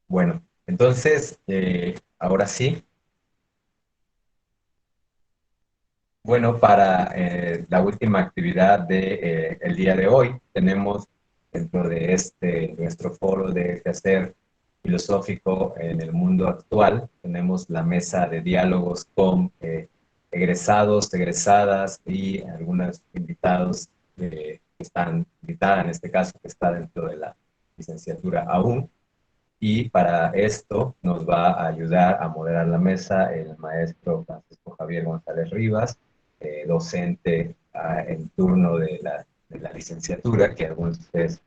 Bueno, entonces, ahora sí, bueno, para la última actividad de, el día de hoy, tenemos dentro de este, nuestro foro de quehacer filosófico en el mundo actual, tenemos la mesa de diálogos con egresados, egresadas y algunos invitados que están, invitada en este caso, que está dentro de la licenciatura aún. Y para esto nos va a ayudar a moderar la mesa el maestro Francisco Javier González Rivas, docente en turno de la licenciatura, que algunos de ustedes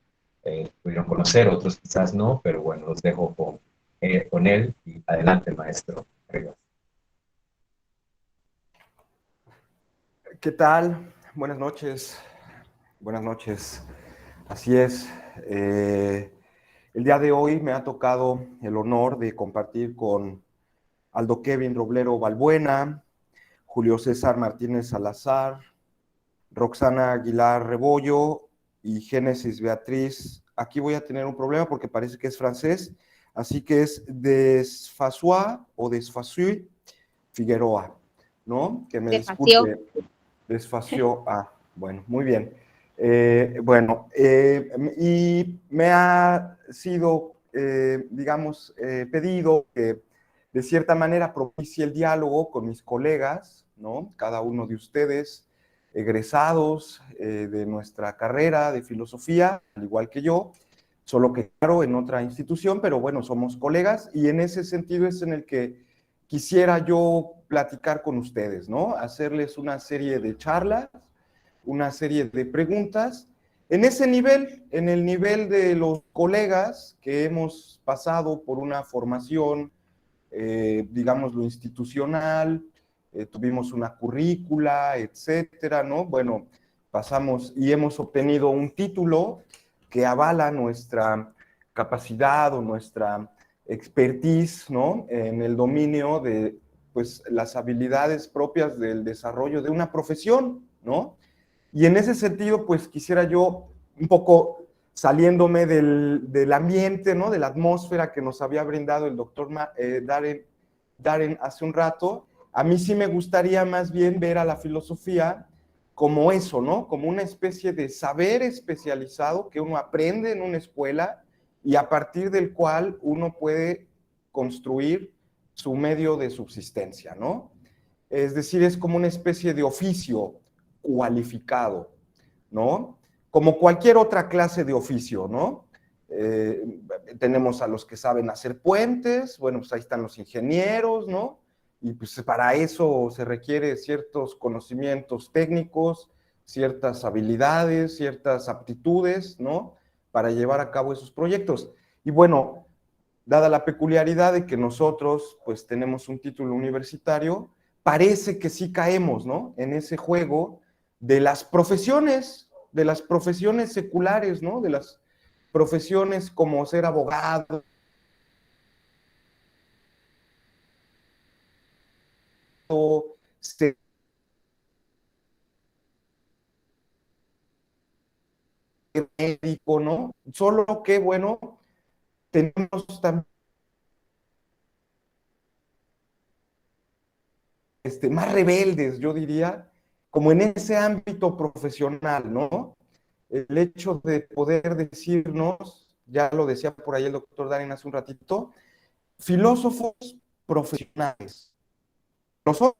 pudieron conocer, otros quizás no, pero bueno, los dejo con él y adelante, maestro Rivas. ¿Qué tal? Buenas noches. Buenas noches. Así es. El día de hoy me ha tocado el honor de compartir con Aldo Kevin Roblero Balbuena, Julio César Martínez Salazar, Roxana Aguilar Rebollo y Génesis Beatriz. Aquí voy a tener un problema porque parece que es francés, así que es Desfasois o Desfasui Figueroa, ¿no? Que me Despacio. disculpe. Desfació. Ah, bueno, muy bien. Y me ha sido, digamos, pedido que de cierta manera propicie el diálogo con mis colegas, ¿no? Cada uno de ustedes, egresados de nuestra carrera de filosofía, al igual que yo, solo que claro, en otra institución, pero bueno, somos colegas y en ese sentido es en el que quisiera yo platicar con ustedes, ¿no? Hacerles una serie de charlas, una serie de preguntas, en ese nivel, en el nivel de los colegas que hemos pasado por una formación, digamos, lo institucional, tuvimos una currícula, etcétera, ¿no? Bueno, pasamos y hemos obtenido un título que avala nuestra capacidad o nuestra expertise, ¿no? En el dominio de, pues, las habilidades propias del desarrollo de una profesión, ¿no? Y en ese sentido, pues, quisiera yo un poco saliéndome del ambiente, ¿no? De la atmósfera que nos había brindado el doctor Darren hace un rato, a mí sí me gustaría más bien ver a la filosofía como eso, ¿no? Como una especie de saber especializado que uno aprende en una escuela y a partir del cual uno puede construir su medio de subsistencia, ¿no? Es decir, es como una especie de oficio cualificado, ¿no? Como cualquier otra clase de oficio, ¿no? Eh, Tenemos a los que saben hacer puentes, bueno, pues ahí están los ingenieros, ¿no? Y pues para eso se requiere ciertos conocimientos técnicos, ciertas habilidades, ciertas aptitudes, ¿no? Para llevar a cabo esos proyectos. Y bueno, dada la peculiaridad de que nosotros pues tenemos un título universitario, parece que sí caemos, ¿no? En ese juego de las profesiones seculares, ¿no? De las profesiones como ser abogado, ser médico, ¿no? Solo que, bueno, tenemos también más rebeldes, yo diría, como en ese ámbito profesional, ¿no? El hecho de poder decirnos, ya lo decía por ahí el doctor Darin hace un ratito, filósofos profesionales. Nosotros,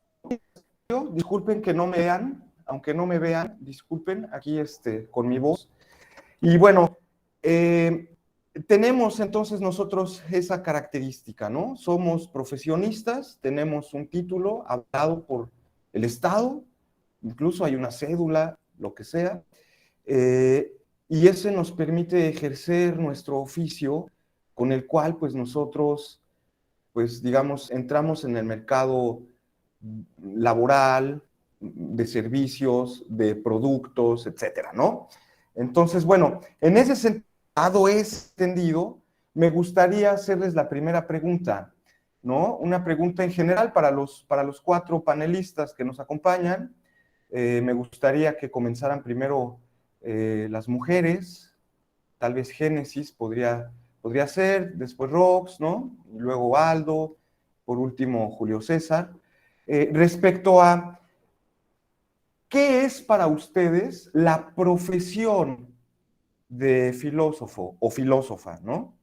disculpen que no me vean, aunque no me vean, disculpen aquí con mi voz. Y bueno, tenemos entonces nosotros esa característica, ¿no? Somos profesionistas, tenemos un título avalado por el Estado, incluso hay una cédula, lo que sea, eh, y ese nos permite ejercer nuestro oficio con el cual pues nosotros, pues digamos, entramos en el mercado laboral, de servicios, de productos, etcétera, ¿no? Entonces, bueno, en ese sentido extendido, me gustaría hacerles la primera pregunta, ¿no? Una pregunta en general para los cuatro panelistas que nos acompañan. Me gustaría que comenzaran primero las mujeres, tal vez Génesis podría Podría ser, después Rox, ¿no? Y luego Aldo, por último Julio César. Respecto a qué es para ustedes la profesión de filósofo o filósofa, ¿no?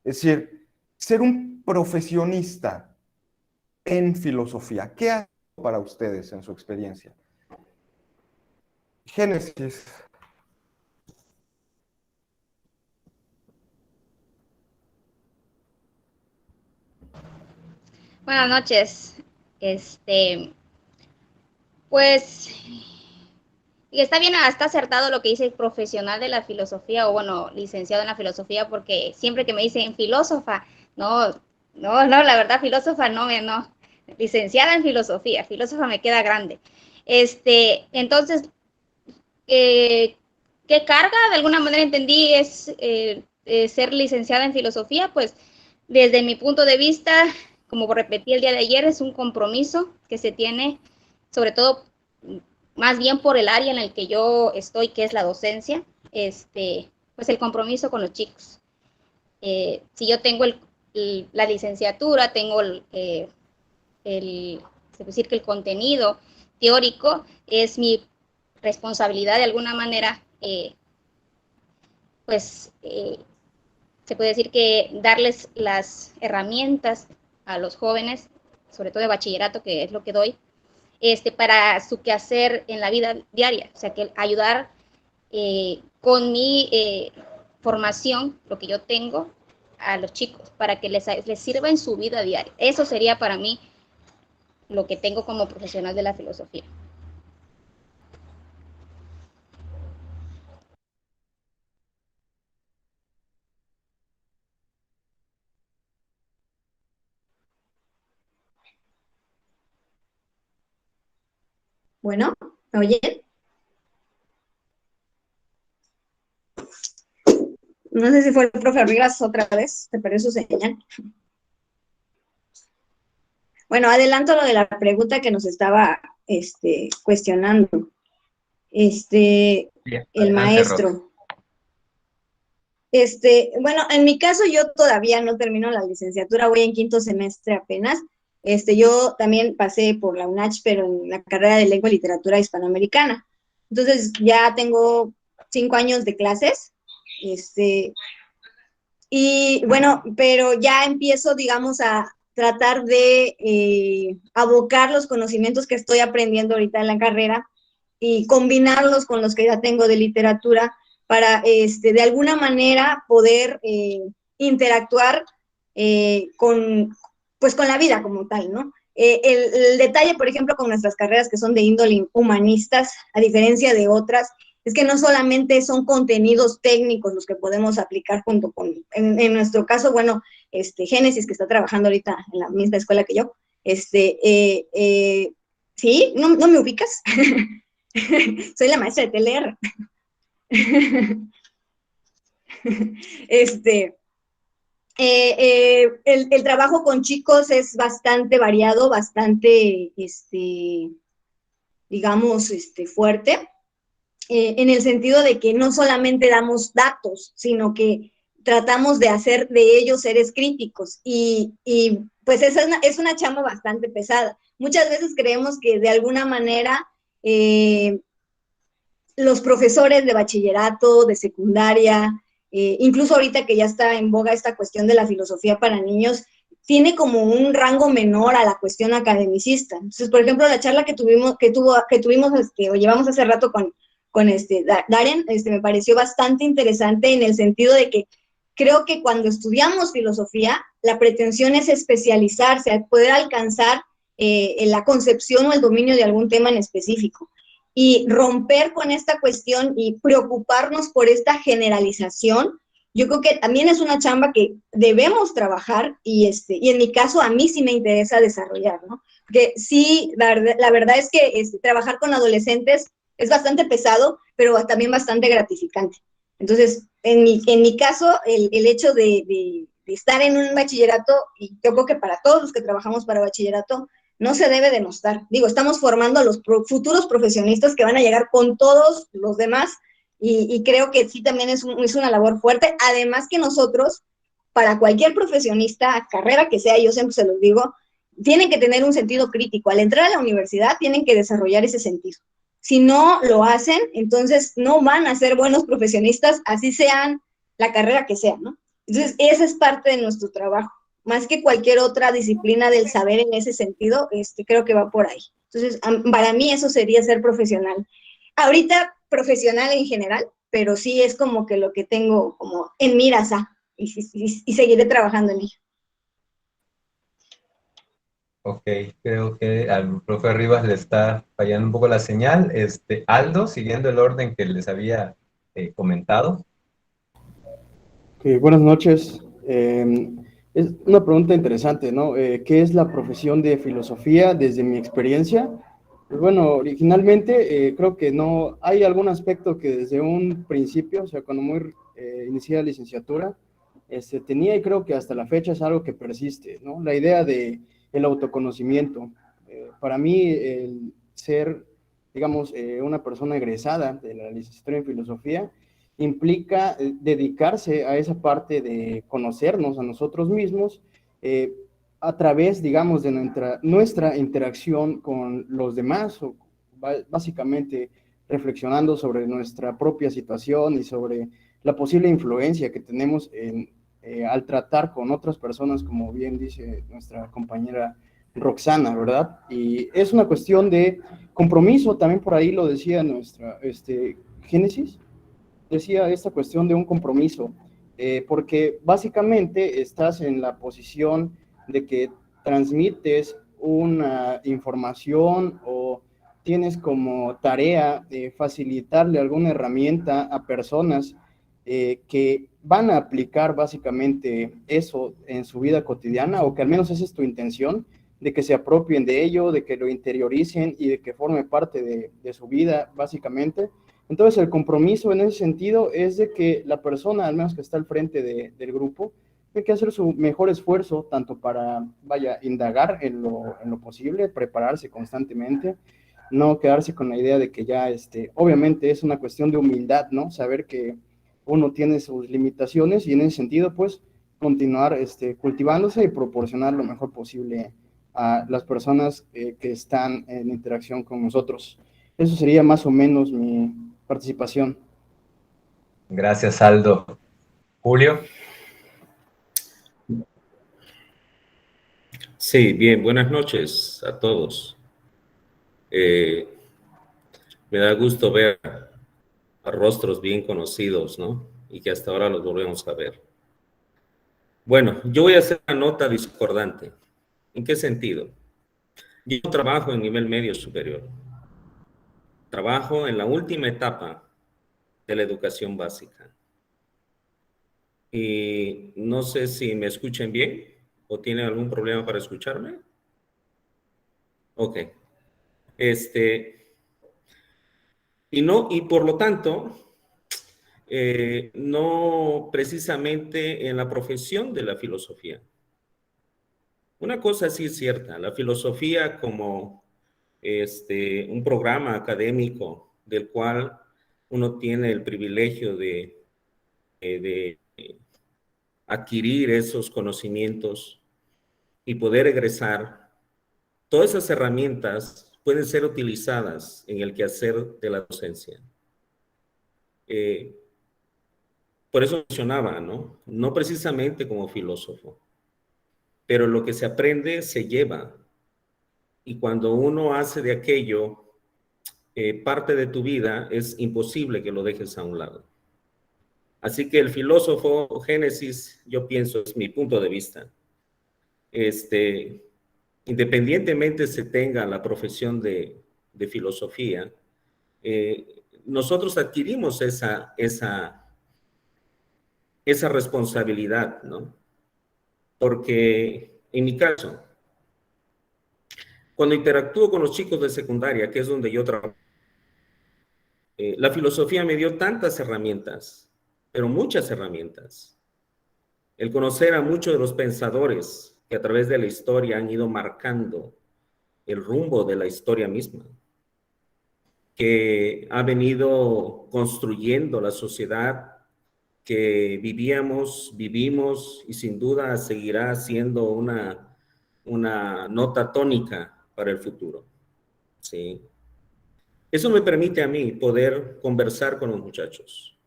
Es decir, ser un profesionista en filosofía, ¿qué ha sido para ustedes en su experiencia? Génesis. Buenas noches. Pues, y está bien, está acertado lo que dice profesional de la filosofía, o bueno, licenciado en la filosofía, porque siempre que me dicen filósofa, no, la verdad, filósofa no, licenciada en filosofía, filósofa me queda grande. Entonces, ¿qué carga? De alguna manera entendí es ser licenciada en filosofía, pues desde mi punto de vista, como repetí el día de ayer, es un compromiso que se tiene, sobre todo, más bien por el área en el que yo estoy, que es la docencia, pues el compromiso con los chicos. Si yo tengo la licenciatura, tengo se puede decir que el contenido teórico es mi responsabilidad de alguna manera, pues se puede decir que darles las herramientas a los jóvenes, sobre todo de bachillerato, que es lo que doy, para su quehacer en la vida diaria, o sea, que ayudar con mi formación, lo que yo tengo, a los chicos, para que les sirva en su vida diaria. Eso sería para mí lo que tengo como profesional de la filosofía. Bueno, ¿me oyen? No sé si fue el profe Rivas otra vez, se perdió su señal. Bueno, adelanto lo de la pregunta que nos estaba cuestionando. Bien, El maestro. Bueno, en mi caso yo todavía no termino la licenciatura, voy en quinto semestre apenas. Yo también pasé por la UNACH, pero en la carrera de Lengua y Literatura Hispanoamericana. Entonces ya tengo 5 años de clases, y bueno, pero ya empiezo, digamos, a tratar de abocar los conocimientos que estoy aprendiendo ahorita en la carrera y combinarlos con los que ya tengo de literatura para, de alguna manera, poder interactuar pues, con la vida como tal, ¿no? El detalle, por ejemplo, con nuestras carreras que son de índole humanistas, a diferencia de otras, es que no solamente son contenidos técnicos los que podemos aplicar junto con, en nuestro caso, bueno, Génesis, que está trabajando ahorita en la misma escuela que yo, ¿sí? ¿No me ubicas? Soy la maestra de TLR. El trabajo con chicos es bastante variado, bastante, digamos, fuerte, en el sentido de que no solamente damos datos, sino que tratamos de hacer de ellos seres críticos y pues es una chamba bastante pesada. Muchas veces creemos que de alguna manera los profesores de bachillerato, de secundaria, incluso ahorita que ya está en boga esta cuestión de la filosofía para niños, tiene como un rango menor a la cuestión academicista. Entonces, por ejemplo, la charla que tuvimos o llevamos hace rato con Darren, me pareció bastante interesante en el sentido de que creo que cuando estudiamos filosofía, la pretensión es especializarse, poder alcanzar la concepción o el dominio de algún tema en específico. Y romper con esta cuestión y preocuparnos por esta generalización, yo creo que también es una chamba que debemos trabajar y en mi caso a mí sí me interesa desarrollar, ¿no? Porque sí, la verdad es que trabajar con adolescentes es bastante pesado, pero también bastante gratificante. Entonces, en mi caso, el hecho de estar en un bachillerato, y yo creo que para todos los que trabajamos para bachillerato, no se debe denostar. Digo, estamos formando a los futuros profesionistas que van a llegar con todos los demás y creo que sí también es una labor fuerte. Además que nosotros para cualquier profesionista, carrera que sea, yo siempre se los digo, tienen que tener un sentido crítico. Al entrar a la universidad tienen que desarrollar ese sentido. Si no lo hacen, entonces no van a ser buenos profesionistas, así sean la carrera que sea, ¿no? Entonces, esa es parte de nuestro trabajo. Más que cualquier otra disciplina del saber en ese sentido, creo que va por ahí. Entonces, para mí eso sería ser profesional. Ahorita, profesional en general, pero sí es como que lo que tengo como en miras y seguiré trabajando en ello. Ok, creo que al profe Rivas le está fallando un poco la señal. Aldo, siguiendo el orden que les había comentado. Buenas noches. Es una pregunta interesante, ¿no? ¿Qué es la profesión de filosofía desde mi experiencia? Pues bueno, originalmente creo que no, hay algún aspecto que desde un principio, o sea, cuando inicié la licenciatura, tenía y creo que hasta la fecha es algo que persiste, ¿no? La idea de el autoconocimiento. Para mí, el ser, digamos, una persona egresada de la licenciatura en filosofía, implica dedicarse a esa parte de conocernos a nosotros mismos a través, digamos, de nuestra interacción con los demás, o básicamente reflexionando sobre nuestra propia situación y sobre la posible influencia que tenemos al tratar con otras personas, como bien dice nuestra compañera Roxana, ¿verdad? Y es una cuestión de compromiso, también por ahí lo decía nuestra Génesis, decía esta cuestión de un compromiso, porque básicamente estás en la posición de que transmites una información o tienes como tarea facilitarle alguna herramienta a personas que van a aplicar básicamente eso en su vida cotidiana, o que al menos esa es tu intención, de que se apropien de ello, de que lo interioricen y de que forme parte de su vida básicamente. Entonces, el compromiso en ese sentido es de que la persona, al menos que está al frente del grupo, tiene que hacer su mejor esfuerzo, tanto para, indagar en lo posible, prepararse constantemente, no quedarse con la idea de que ya, obviamente es una cuestión de humildad, ¿no? Saber que uno tiene sus limitaciones y en ese sentido, pues, continuar cultivándose y proporcionar lo mejor posible a las personas que están en interacción con nosotros. Eso sería más o menos mi participación. Gracias, Aldo. Julio. Sí, bien, buenas noches a todos. Me da gusto ver a rostros bien conocidos, ¿no? Y que hasta ahora los volvemos a ver. Bueno, yo voy a hacer una nota discordante. ¿En qué sentido? Yo trabajo en nivel medio superior. Trabajo en la última etapa de la educación básica. Y no sé si me escuchen bien o tienen algún problema para escucharme. Ok. Y por lo tanto, no precisamente en la profesión de la filosofía. Una cosa sí es cierta, la filosofía como un programa académico del cual uno tiene el privilegio de adquirir esos conocimientos y poder egresar, todas esas herramientas pueden ser utilizadas en el quehacer de la docencia. Por eso mencionaba, ¿no? No precisamente como filósofo, pero lo que se aprende se lleva. Y cuando uno hace de aquello parte de tu vida, es imposible que lo dejes a un lado. Así que el filósofo Génesis, yo pienso, es mi punto de vista. Independientemente se tenga la profesión de filosofía, nosotros adquirimos esa responsabilidad, ¿no? Porque en mi caso, cuando interactúo con los chicos de secundaria, que es donde yo trabajo, la filosofía me dio tantas herramientas, pero muchas herramientas. El conocer a muchos de los pensadores que a través de la historia han ido marcando el rumbo de la historia misma, que ha venido construyendo la sociedad que vivimos y sin duda seguirá siendo una nota tónica para el futuro. ¿Sí? Eso me permite a mí poder conversar con los muchachos.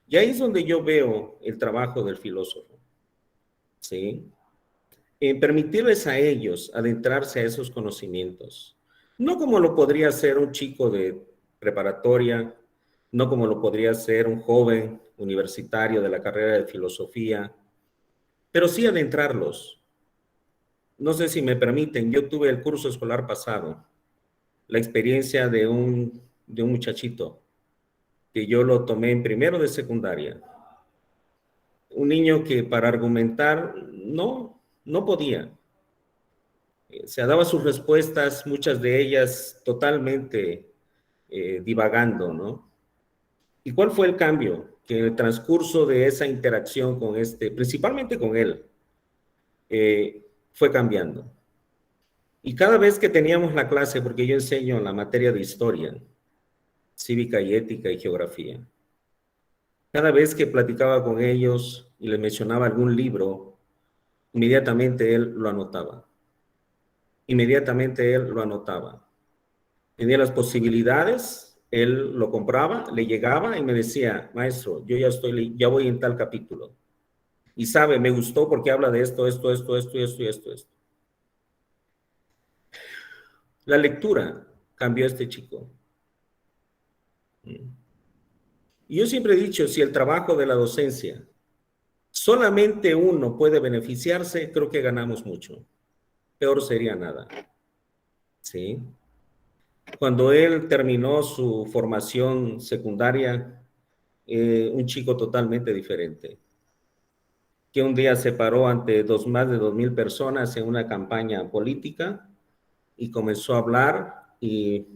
Y ahí es donde yo veo el trabajo del filósofo. ¿Sí? En permitirles a ellos adentrarse a esos conocimientos. No como lo podría hacer un chico de preparatoria, no como lo podría hacer un joven universitario de la carrera de filosofía, pero sí adentrarlos. No sé si me permiten, yo tuve el curso escolar pasado, la experiencia de un muchachito, que yo lo tomé en primero de secundaria. Un niño que para argumentar no podía. Se daba sus respuestas, muchas de ellas totalmente divagando, ¿no? ¿Y cuál fue el cambio? Que en el transcurso de esa interacción con principalmente con él, fue cambiando. Y cada vez que teníamos la clase, porque yo enseño la materia de historia, cívica y ética y geografía, cada vez que platicaba con ellos y les mencionaba algún libro, inmediatamente él lo anotaba. Inmediatamente él lo anotaba. Tenía las posibilidades, él lo compraba, le llegaba y me decía, maestro, yo ya voy en tal capítulo. Y sabe, me gustó porque habla de esto. La lectura cambió a este chico. Y yo siempre he dicho, si el trabajo de la docencia solamente uno puede beneficiarse, creo que ganamos mucho. Peor sería nada. ¿Sí? Cuando él terminó su formación secundaria, un chico totalmente diferente, que un día se paró ante más de 2,000 personas en una campaña política y comenzó a hablar, y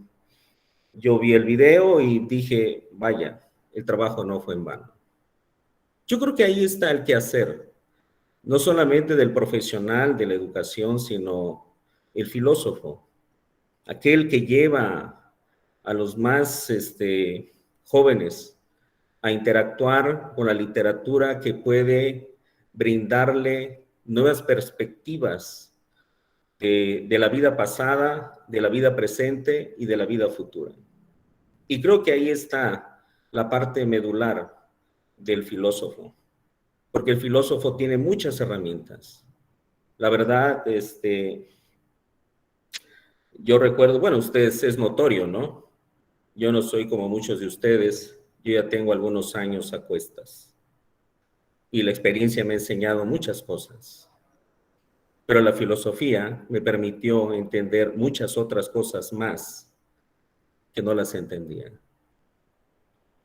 yo vi el video y dije, vaya, el trabajo no fue en vano. Yo creo que ahí está el quehacer, no solamente del profesional de la educación, sino el filósofo, aquel que lleva a los más jóvenes a interactuar con la literatura que puede brindarle nuevas perspectivas de la vida pasada, de la vida presente y de la vida futura. Y creo que ahí está la parte medular del filósofo, porque el filósofo tiene muchas herramientas. La verdad, yo recuerdo, bueno, ustedes es notorio, ¿no? Yo no soy como muchos de ustedes, yo ya tengo algunos años a cuestas y la experiencia me ha enseñado muchas cosas, pero la filosofía me permitió entender muchas otras cosas más que no las entendía.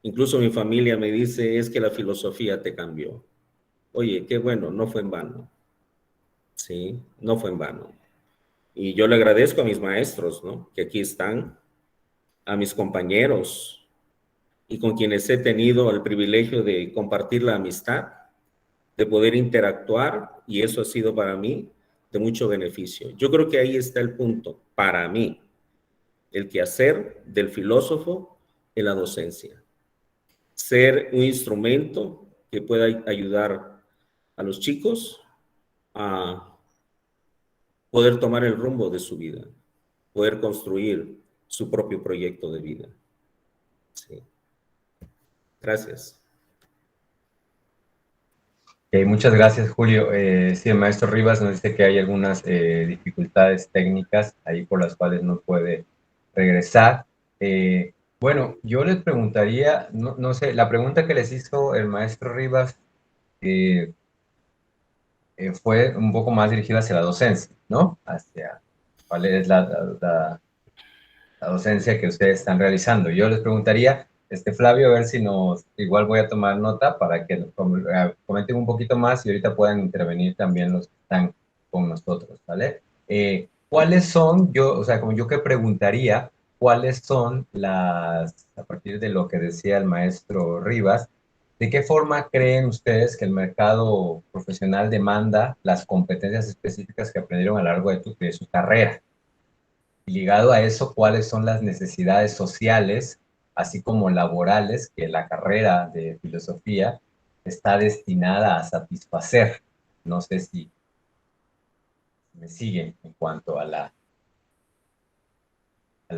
Incluso mi familia me dice, es que la filosofía te cambió. Oye, qué bueno, no fue en vano. Sí, no fue en vano. Y yo le agradezco a mis maestros, ¿no? Que aquí están, a mis compañeros y con quienes he tenido el privilegio de compartir la amistad, de poder interactuar, y eso ha sido para mí de mucho beneficio. Yo creo que ahí está el punto, para mí, el quehacer del filósofo en la docencia. Ser un instrumento que pueda ayudar a los chicos a poder tomar el rumbo de su vida, poder construir su propio proyecto de vida. Sí. Gracias. Muchas gracias, Julio. Sí, el maestro Rivas nos dice que hay algunas dificultades técnicas ahí por las cuales no puede regresar. Bueno, yo les preguntaría, no sé, la pregunta que les hizo el maestro Rivas fue un poco más dirigida hacia la docencia, ¿no? Hacia cuál es la docencia que ustedes están realizando. Yo les preguntaría, Flavio, a ver si igual voy a tomar nota para que comenten un poquito más y ahorita puedan intervenir también los que están con nosotros, ¿vale? ¿Cuáles son, como yo que preguntaría, cuáles son a partir de lo que decía el maestro Rivas, ¿de qué forma creen ustedes que el mercado profesional demanda las competencias específicas que aprendieron a lo largo de su carrera? Y ligado a eso, ¿cuáles son las necesidades sociales, así como laborales, que la carrera de filosofía está destinada a satisfacer. No sé si me siguen en cuanto a la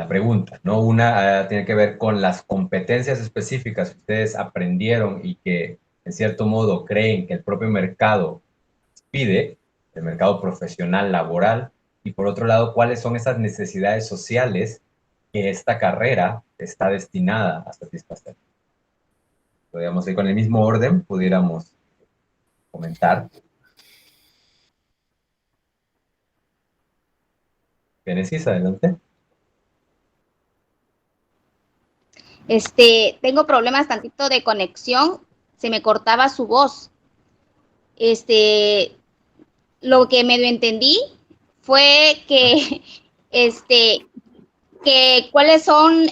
pregunta, ¿no? Una tiene que ver con las competencias específicas que ustedes aprendieron y que, en cierto modo, creen que el propio mercado pide, el mercado profesional, laboral, y por otro lado, cuáles son esas necesidades sociales que esta carrera está destinada a satisfacer. Podríamos ir con el mismo orden, pudiéramos comentar. Génesis, adelante. Tengo problemas tantito de conexión, se me cortaba su voz. Lo que medio entendí fue que, que cuáles son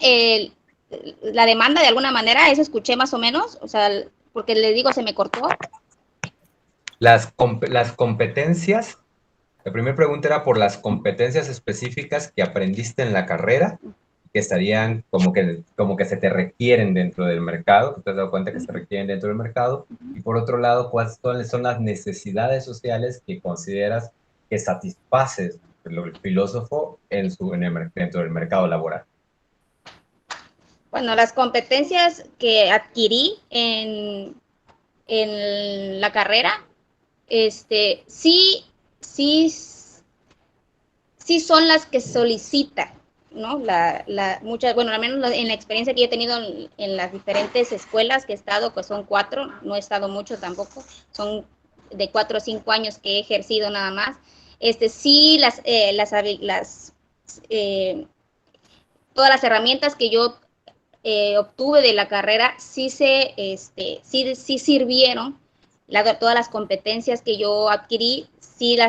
la demanda de alguna manera, eso escuché más o menos, o sea, porque le digo, se me cortó. Las competencias, la primera pregunta era por las competencias específicas que aprendiste en la carrera, que estarían como que se te requieren dentro del mercado, que te has dado cuenta que se requieren dentro del mercado, y por otro lado, cuáles son las necesidades sociales que consideras que satisfaces el filósofo dentro del mercado laboral. Bueno, las competencias que adquirí en la carrera, sí son las que solicita, ¿no? Muchas, bueno, al menos en la experiencia que yo he tenido en las diferentes escuelas que he estado, pues son 4, no he estado mucho tampoco, son de 4 o 5 años que he ejercido nada más. Sí, todas las herramientas que yo obtuve de la carrera sí sirvieron, todas las competencias que yo adquirí sí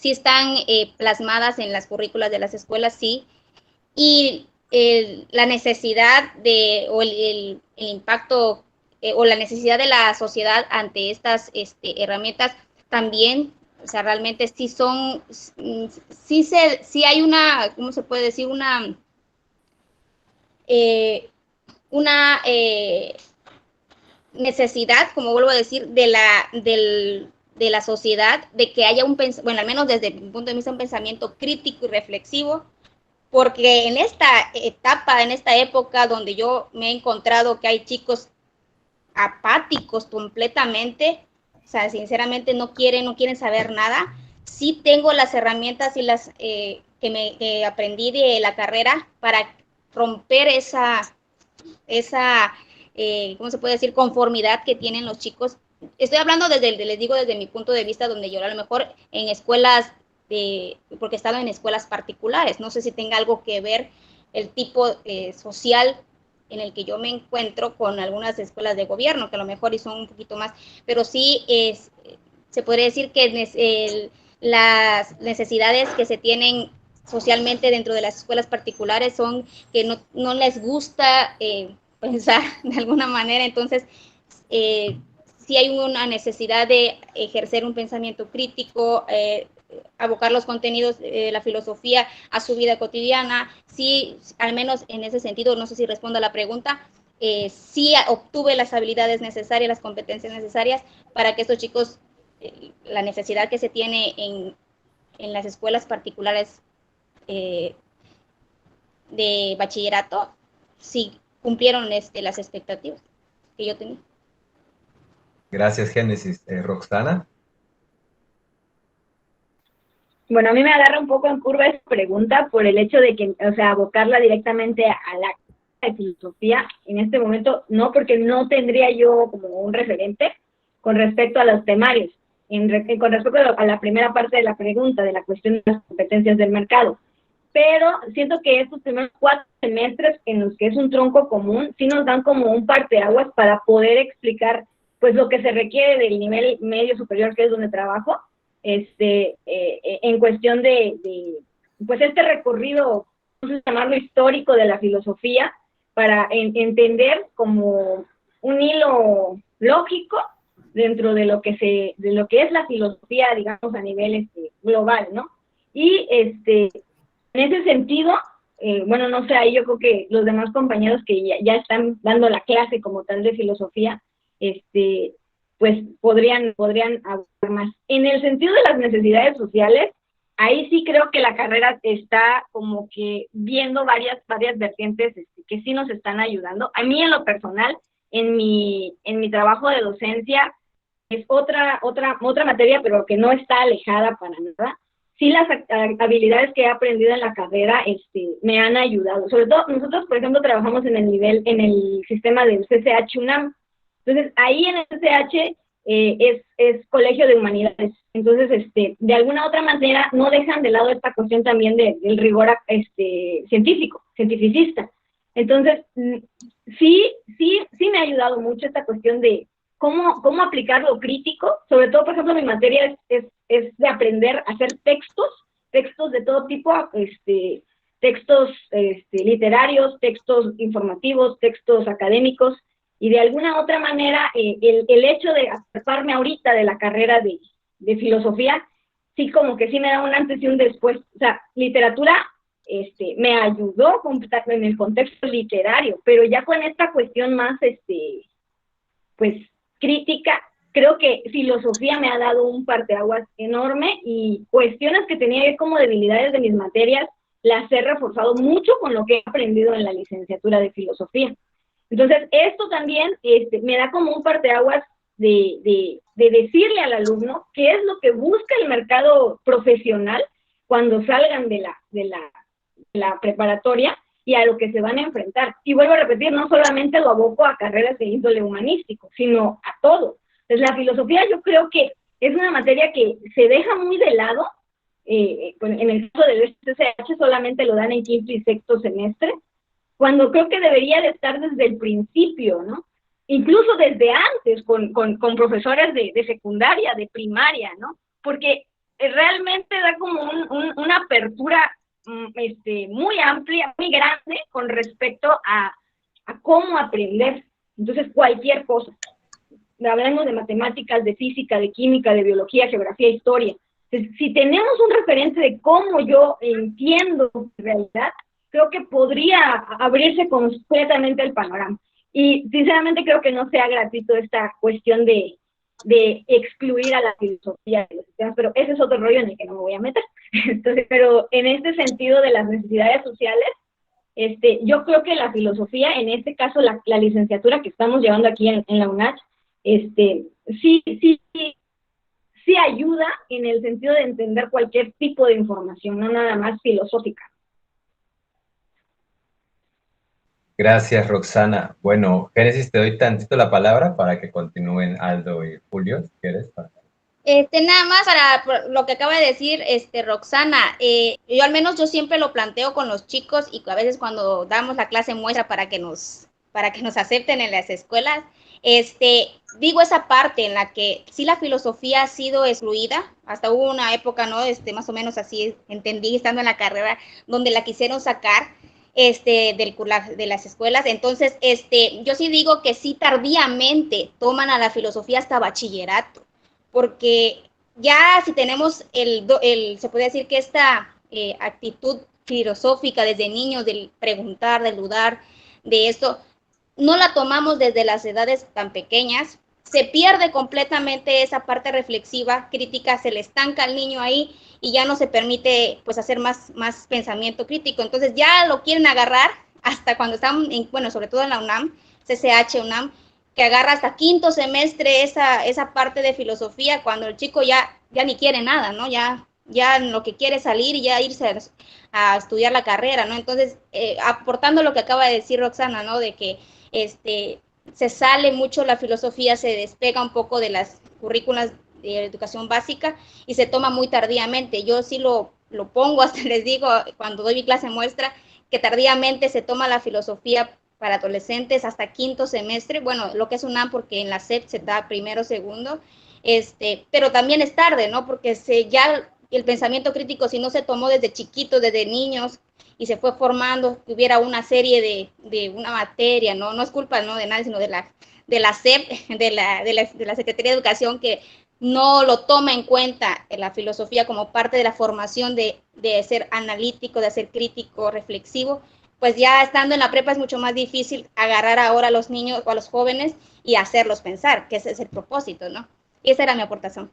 están plasmadas en las currículas de las escuelas, sí, y la necesidad o el impacto o la necesidad de la sociedad ante estas herramientas también, o sea, realmente sí son, sí hay una, ¿cómo se puede decir? Una necesidad, como vuelvo a decir, de la sociedad, de que haya bueno, al menos desde mi punto de vista, un pensamiento crítico y reflexivo, porque en esta etapa, en esta época donde yo me he encontrado que hay chicos apáticos completamente, o sea, sinceramente no quieren saber nada, sí tengo las herramientas y las que aprendí de la carrera para romper esa ¿cómo se puede decir? Conformidad que tienen los chicos. Estoy hablando les digo desde mi punto de vista, donde yo a lo mejor en escuelas, porque he estado en escuelas particulares, no sé si tenga algo que ver el tipo social en el que yo me encuentro con algunas escuelas de gobierno, que a lo mejor y son un poquito más, pero sí se podría decir que las necesidades que se tienen socialmente dentro de las escuelas particulares son que no les gusta pensar de alguna manera, entonces sí hay una necesidad de ejercer un pensamiento crítico, abocar los contenidos de la filosofía a su vida cotidiana. Sí, al menos en ese sentido, no sé si respondo a la pregunta, sí obtuve las habilidades necesarias, las competencias necesarias para que estos chicos, la necesidad que se tiene en las escuelas particulares de bachillerato, sí cumplieron las expectativas que yo tenía. Gracias, Génesis. Roxana. Bueno, a mí me agarra un poco en curva esa pregunta por el hecho de que, o sea, abocarla directamente a la filosofía, en este momento no, porque no tendría yo como un referente con respecto a los temarios, con respecto a la primera parte de la pregunta, de la cuestión de las competencias del mercado. Pero siento que estos primeros 4 semestres en los que es un tronco común, sí nos dan como un parteaguas para poder explicar pues lo que se requiere del nivel medio superior, que es donde trabajo, en cuestión de pues este recorrido, no sé llamarlo histórico, de la filosofía, para entender como un hilo lógico dentro de lo que es la filosofía, digamos, a nivel global, ¿no? Y en ese sentido, bueno, no sé, ahí yo creo que los demás compañeros que ya están dando la clase como tal de filosofía, pues podrían abordar más. En el sentido de las necesidades sociales, ahí sí creo que la carrera está como que viendo varias vertientes que sí nos están ayudando. A mí en lo personal, en mi trabajo de docencia, es otra materia, pero que no está alejada para nada. Sí, las habilidades que he aprendido en la carrera me han ayudado. Sobre todo, nosotros, por ejemplo, trabajamos en el sistema del CCH UNAM. Entonces, ahí en el CCH es Colegio de Humanidades. Entonces, de alguna otra manera, no dejan de lado esta cuestión también del rigor cientificista. Entonces, sí me ha ayudado mucho esta cuestión de cómo aplicar lo crítico. Sobre todo, por ejemplo, mi materia es de aprender a hacer textos de todo tipo, textos literarios, textos informativos, textos académicos, y de alguna otra manera el hecho de apartarme ahorita de la carrera de filosofía, sí como que sí me da un antes y un después. O sea, literatura me ayudó en el contexto literario, pero ya con esta cuestión más, pues, crítica, creo que filosofía me ha dado un parteaguas enorme, y cuestiones que tenía como debilidades de mis materias las he reforzado mucho con lo que he aprendido en la licenciatura de filosofía. Entonces, esto también me da como un parteaguas de decirle al alumno qué es lo que busca el mercado profesional cuando salgan de la preparatoria y a lo que se van a enfrentar. Y vuelvo a repetir, no solamente lo aboco a carreras de índole humanístico, sino a todo. Entonces, la filosofía yo creo que es una materia que se deja muy de lado. En el caso del CCH solamente lo dan en quinto y sexto semestre, cuando creo que debería de estar desde el principio, ¿no? Incluso desde antes, con profesores de secundaria, de primaria, ¿no? Porque realmente da como una apertura muy amplia, muy grande con respecto a cómo aprender. Entonces, cualquier cosa. Hablamos de matemáticas, de física, de química, de biología, geografía, historia. Entonces, si tenemos un referente de cómo yo entiendo la realidad, creo que podría abrirse completamente el panorama. Y sinceramente creo que no sea gratuito esta cuestión de excluir a la filosofía de los sistemas, pero ese es otro rollo en el que no me voy a meter. Entonces, pero en este sentido de las necesidades sociales, yo creo que la filosofía, en este caso la licenciatura que estamos llevando aquí en la UNACH, sí ayuda en el sentido de entender cualquier tipo de información, no nada más filosófica. Gracias, Roxana. Bueno, Génesis, te doy tantito la palabra para que continúen Aldo y Julio, si quieres. Nada más para lo que acaba de decir Roxana, yo al menos yo siempre lo planteo con los chicos, y a veces cuando damos la clase muestra para que nos acepten en las escuelas, digo esa parte en la que sí la filosofía ha sido excluida. Hasta hubo una época, ¿no? Más o menos así entendí estando en la carrera, donde la quisieron sacar de las escuelas. Entonces, yo sí digo que sí tardíamente toman a la filosofía hasta bachillerato, porque ya si tenemos se puede decir que esta actitud filosófica desde niños, del preguntar, del dudar, de esto, no la tomamos desde las edades tan pequeñas, se pierde completamente esa parte reflexiva, crítica, se le estanca al niño ahí y ya no se permite pues hacer más pensamiento crítico. Entonces ya lo quieren agarrar hasta cuando están, sobre todo en la UNAM, CCH, UNAM, que agarra hasta quinto semestre esa parte de filosofía, cuando el chico ya ni quiere nada, ¿no? Ya lo que quiere salir y ya irse a estudiar la carrera, ¿no? Entonces, aportando lo que acaba de decir Roxana, ¿no? De que se sale mucho la filosofía, se despega un poco de las currículas de educación básica y se toma muy tardíamente. Yo sí lo pongo, hasta les digo, cuando doy mi clase muestra, que tardíamente se toma la filosofía para adolescentes hasta quinto semestre, bueno, lo que es UNAM, porque en la SEP se da primero, segundo, pero también es tarde, ¿no? Porque ya el pensamiento crítico, si no se tomó desde chiquitos, desde niños, y se fue formando, que hubiera una serie de una materia, no es culpa, ¿no?, de nadie, sino de la SEP, de la Secretaría de Educación, que no lo toma en cuenta en la filosofía como parte de la formación de ser analítico, de ser crítico, reflexivo. Pues ya estando en la prepa es mucho más difícil agarrar ahora a los niños o a los jóvenes y hacerlos pensar, que ese es el propósito, ¿no? Y esa era mi aportación.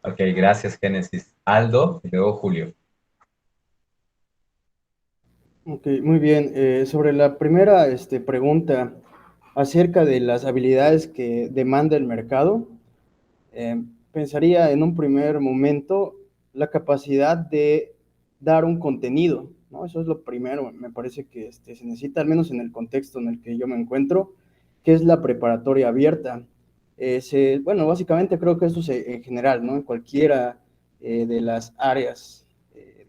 Ok, gracias, Génesis. Aldo y luego Julio. Ok, muy bien. Sobre la primera pregunta acerca de las habilidades que demanda el mercado, pensaría en un primer momento la capacidad de dar un contenido, ¿no? Eso es lo primero, me parece que se necesita, al menos en el contexto en el que yo me encuentro, que es la preparatoria abierta. Bueno, básicamente creo que esto es en general, ¿no? En cualquiera de las áreas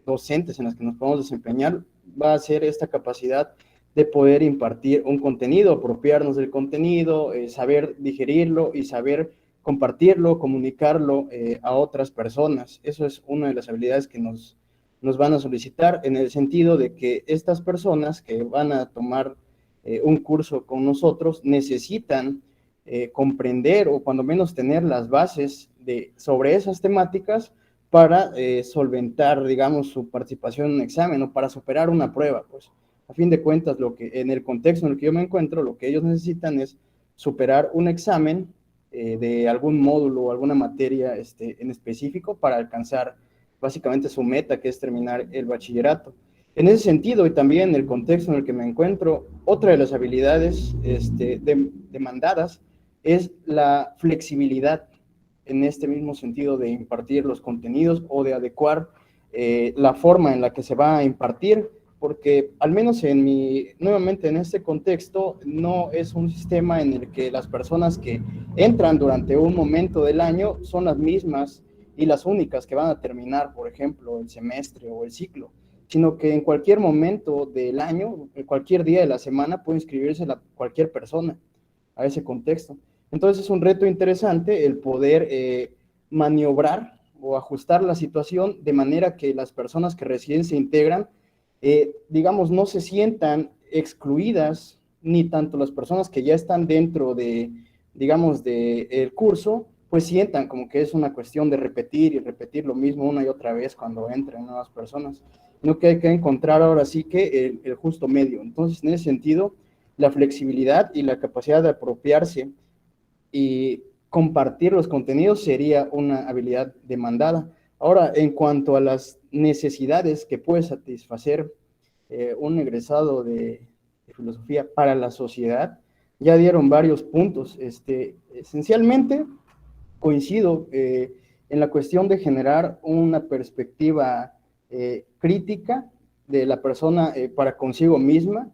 docentes en las que nos podemos desempeñar, va a ser esta capacidad de poder impartir un contenido, apropiarnos del contenido, saber digerirlo y saber compartirlo, comunicarlo a otras personas. Eso es una de las habilidades que nos van a solicitar, en el sentido de que estas personas que van a tomar un curso con nosotros necesitan comprender o cuando menos tener las bases sobre esas temáticas para solventar, digamos, su participación en un examen o para superar una prueba. Pues, a fin de cuentas, en el contexto en el que yo me encuentro, lo que ellos necesitan es superar un examen de algún módulo o alguna materia en específico para alcanzar básicamente su meta, que es terminar el bachillerato. En ese sentido, y también en el contexto en el que me encuentro, otra de las habilidades demandadas es la flexibilidad, en este mismo sentido de impartir los contenidos o de adecuar la forma en la que se va a impartir, porque al menos nuevamente en este contexto, no es un sistema en el que las personas que entran durante un momento del año son las mismas y las únicas que van a terminar, por ejemplo, el semestre o el ciclo, sino que en cualquier momento del año, en cualquier día de la semana, puede inscribirse cualquier persona a ese contexto. Entonces es un reto interesante el poder maniobrar o ajustar la situación de manera que las personas que recién se integran, digamos, no se sientan excluidas, ni tanto las personas que ya están dentro digamos, del curso, pues sientan como que es una cuestión de repetir y repetir lo mismo una y otra vez cuando entran nuevas personas, sino que hay que encontrar ahora sí que el justo medio. Entonces, en ese sentido, la flexibilidad y la capacidad de apropiarse y compartir los contenidos sería una habilidad demandada. Ahora, en cuanto a las necesidades que puede satisfacer un egresado de filosofía para la sociedad, ya dieron varios puntos. Esencialmente, coincido en la cuestión de generar una perspectiva crítica de la persona para consigo misma,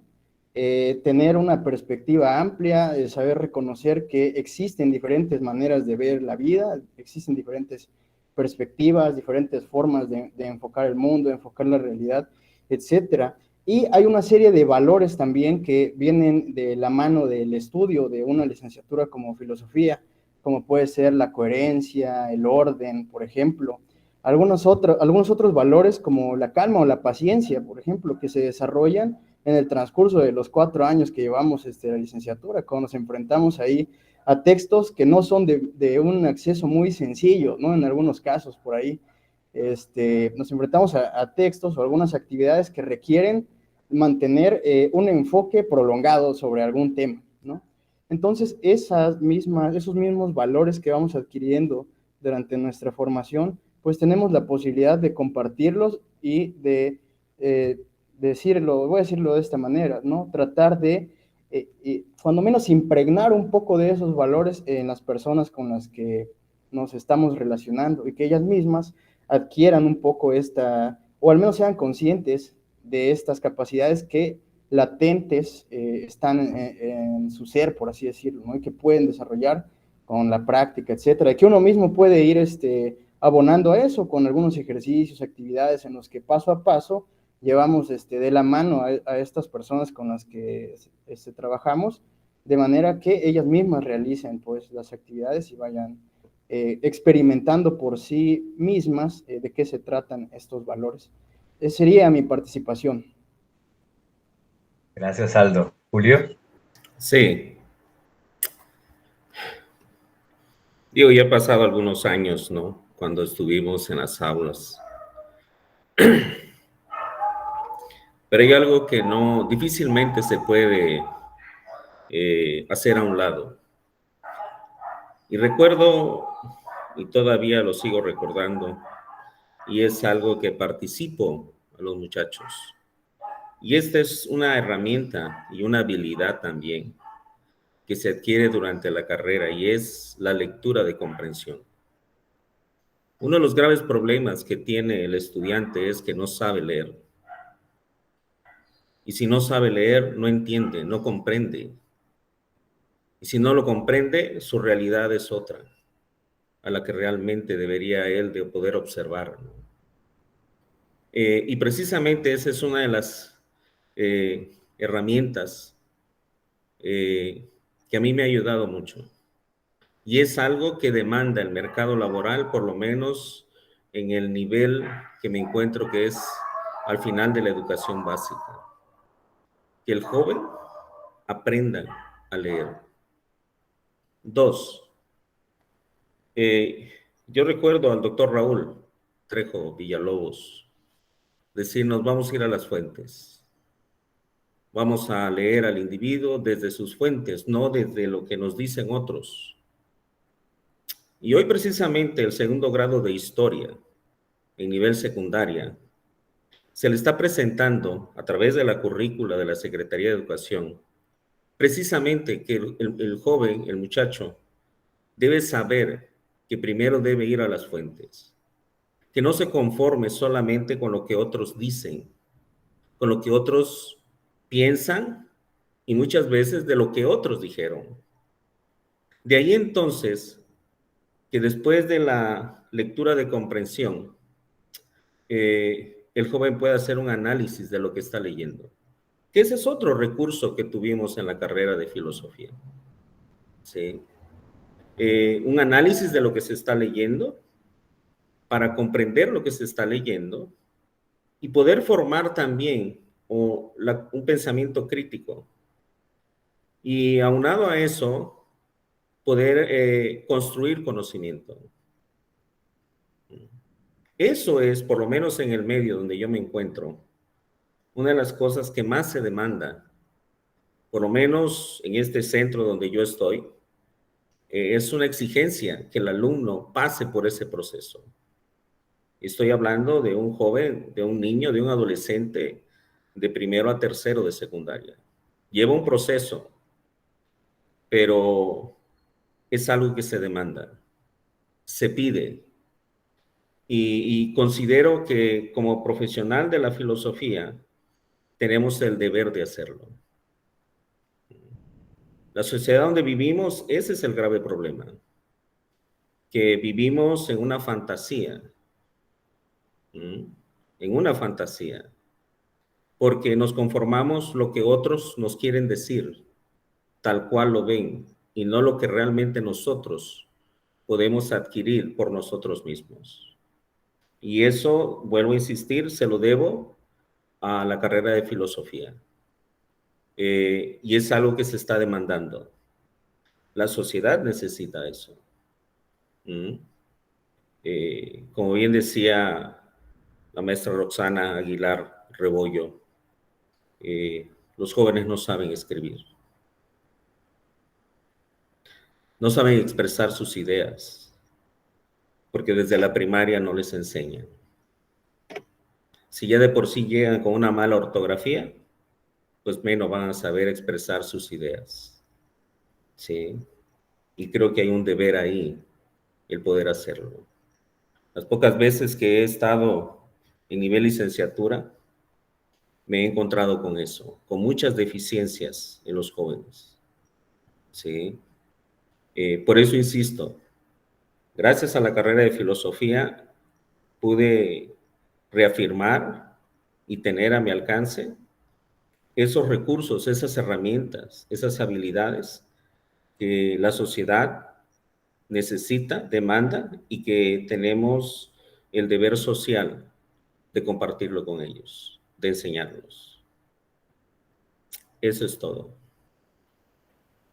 tener una perspectiva amplia, saber reconocer que existen diferentes maneras de ver la vida, existen diferentes perspectivas, diferentes formas de enfocar el mundo, de enfocar la realidad, etcétera. Y hay una serie de valores también que vienen de la mano del estudio de una licenciatura como filosofía, como puede ser la coherencia, el orden, por ejemplo. Algunos otros valores como la calma o la paciencia, por ejemplo, que se desarrollan en el transcurso de los 4 años que llevamos la licenciatura, cuando nos enfrentamos ahí a textos que no son de un acceso muy sencillo, ¿no? En algunos casos por ahí, nos enfrentamos a textos o algunas actividades que requieren mantener un enfoque prolongado sobre algún tema, ¿no? Entonces, esos mismos valores que vamos adquiriendo durante nuestra formación, pues tenemos la posibilidad de compartirlos y de voy a decirlo de esta manera, ¿no? Tratar de, cuando menos, impregnar un poco de esos valores en las personas con las que nos estamos relacionando y que ellas mismas adquieran un poco o al menos sean conscientes de estas capacidades que latentes están en su ser, por así decirlo, ¿no? Y que pueden desarrollar con la práctica, etcétera, y que uno mismo puede ir abonando a eso con algunos ejercicios, actividades en los que paso a paso llevamos de la mano a estas personas con las que trabajamos, de manera que ellas mismas realicen pues las actividades y vayan experimentando por sí mismas de qué se tratan estos valores. Esa sería mi participación. Gracias, Aldo. Julio. Sí. Digo, ya ha pasado algunos años, ¿no? Cuando estuvimos en las aulas. Pero hay algo que difícilmente se puede hacer a un lado. Y recuerdo, y todavía lo sigo recordando, y es algo que participo a los muchachos. Y esta es una herramienta y una habilidad también que se adquiere durante la carrera, y es la lectura de comprensión. Uno de los graves problemas que tiene el estudiante es que no sabe leer. Y si no sabe leer, no entiende, no comprende. Y si no lo comprende, su realidad es otra, a la que realmente debería él de poder observar, ¿no? Y precisamente esa es una de las herramientas que a mí me ha ayudado mucho. Y es algo que demanda el mercado laboral, por lo menos en el nivel que me encuentro, que es al final de la educación básica. Que el joven aprenda a leer. 2, yo recuerdo al doctor Raúl Trejo Villalobos decirnos: vamos a ir a las fuentes. Vamos a leer al individuo desde sus fuentes, no desde lo que nos dicen otros. Y hoy precisamente el segundo grado de historia en nivel secundaria se le está presentando a través de la currícula de la Secretaría de Educación, precisamente que el joven, el muchacho, debe saber que primero debe ir a las fuentes, que no se conforme solamente con lo que otros dicen, con lo que otros piensan y muchas veces de lo que otros dijeron. De ahí entonces que después de la lectura de comprensión, el joven puede hacer un análisis de lo que está leyendo. Que ese es otro recurso que tuvimos en la carrera de filosofía. ¿Sí? Un análisis de lo que se está leyendo para comprender lo que se está leyendo y poder formar también un pensamiento crítico. Y aunado a eso, poder construir conocimiento. Eso es, por lo menos en el medio donde yo me encuentro, una de las cosas que más se demanda, por lo menos en este centro donde yo estoy, es una exigencia que el alumno pase por ese proceso. Estoy hablando de un joven, de un niño, de un adolescente de primero a tercero de secundaria. Lleva un proceso, pero es algo que se demanda, se pide. Y considero que como profesional de la filosofía tenemos el deber de hacerlo. La sociedad donde vivimos, ese es el grave problema, que vivimos en una fantasía, porque nos conformamos lo que otros nos quieren decir, tal cual lo ven, y no lo que realmente nosotros podemos adquirir por nosotros mismos. Y eso, vuelvo a insistir, se lo debo a la carrera de filosofía. Y es algo que se está demandando. La sociedad necesita eso. Como bien decía la maestra Roxana Aguilar Rebollo, los jóvenes no saben escribir. No saben expresar sus ideas, porque desde la primaria no les enseñan. Si ya de por sí llegan con una mala ortografía, pues menos van a saber expresar sus ideas. ¿Sí? Y creo que hay un deber ahí, el poder hacerlo. Las pocas veces que he estado en nivel licenciatura, me he encontrado con eso, con muchas deficiencias en los jóvenes. ¿Sí? Por eso insisto, gracias a la carrera de filosofía, pude reafirmar y tener a mi alcance esos recursos, esas herramientas, esas habilidades que la sociedad necesita, demanda y que tenemos el deber social de compartirlo con ellos, de enseñarlos. Eso es todo.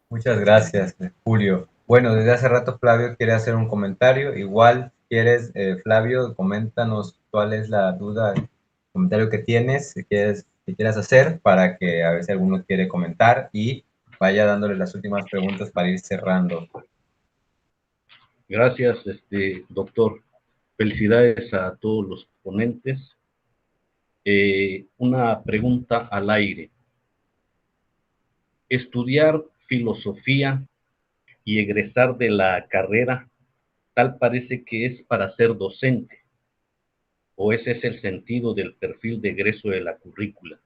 Muchas gracias, Julio. Bueno, desde hace rato Flavio quiere hacer un comentario. Igual, quieres, Flavio, coméntanos cuál es la duda, el comentario que tienes, que quieras hacer, para que a ver si alguno quiere comentar y vaya dándole las últimas preguntas para ir cerrando. Gracias, doctor. Felicidades a todos los ponentes. Una pregunta al aire. Estudiar filosofía y egresar de la carrera, tal parece que es para ser docente, o ese es el sentido del perfil de egreso de la currícula,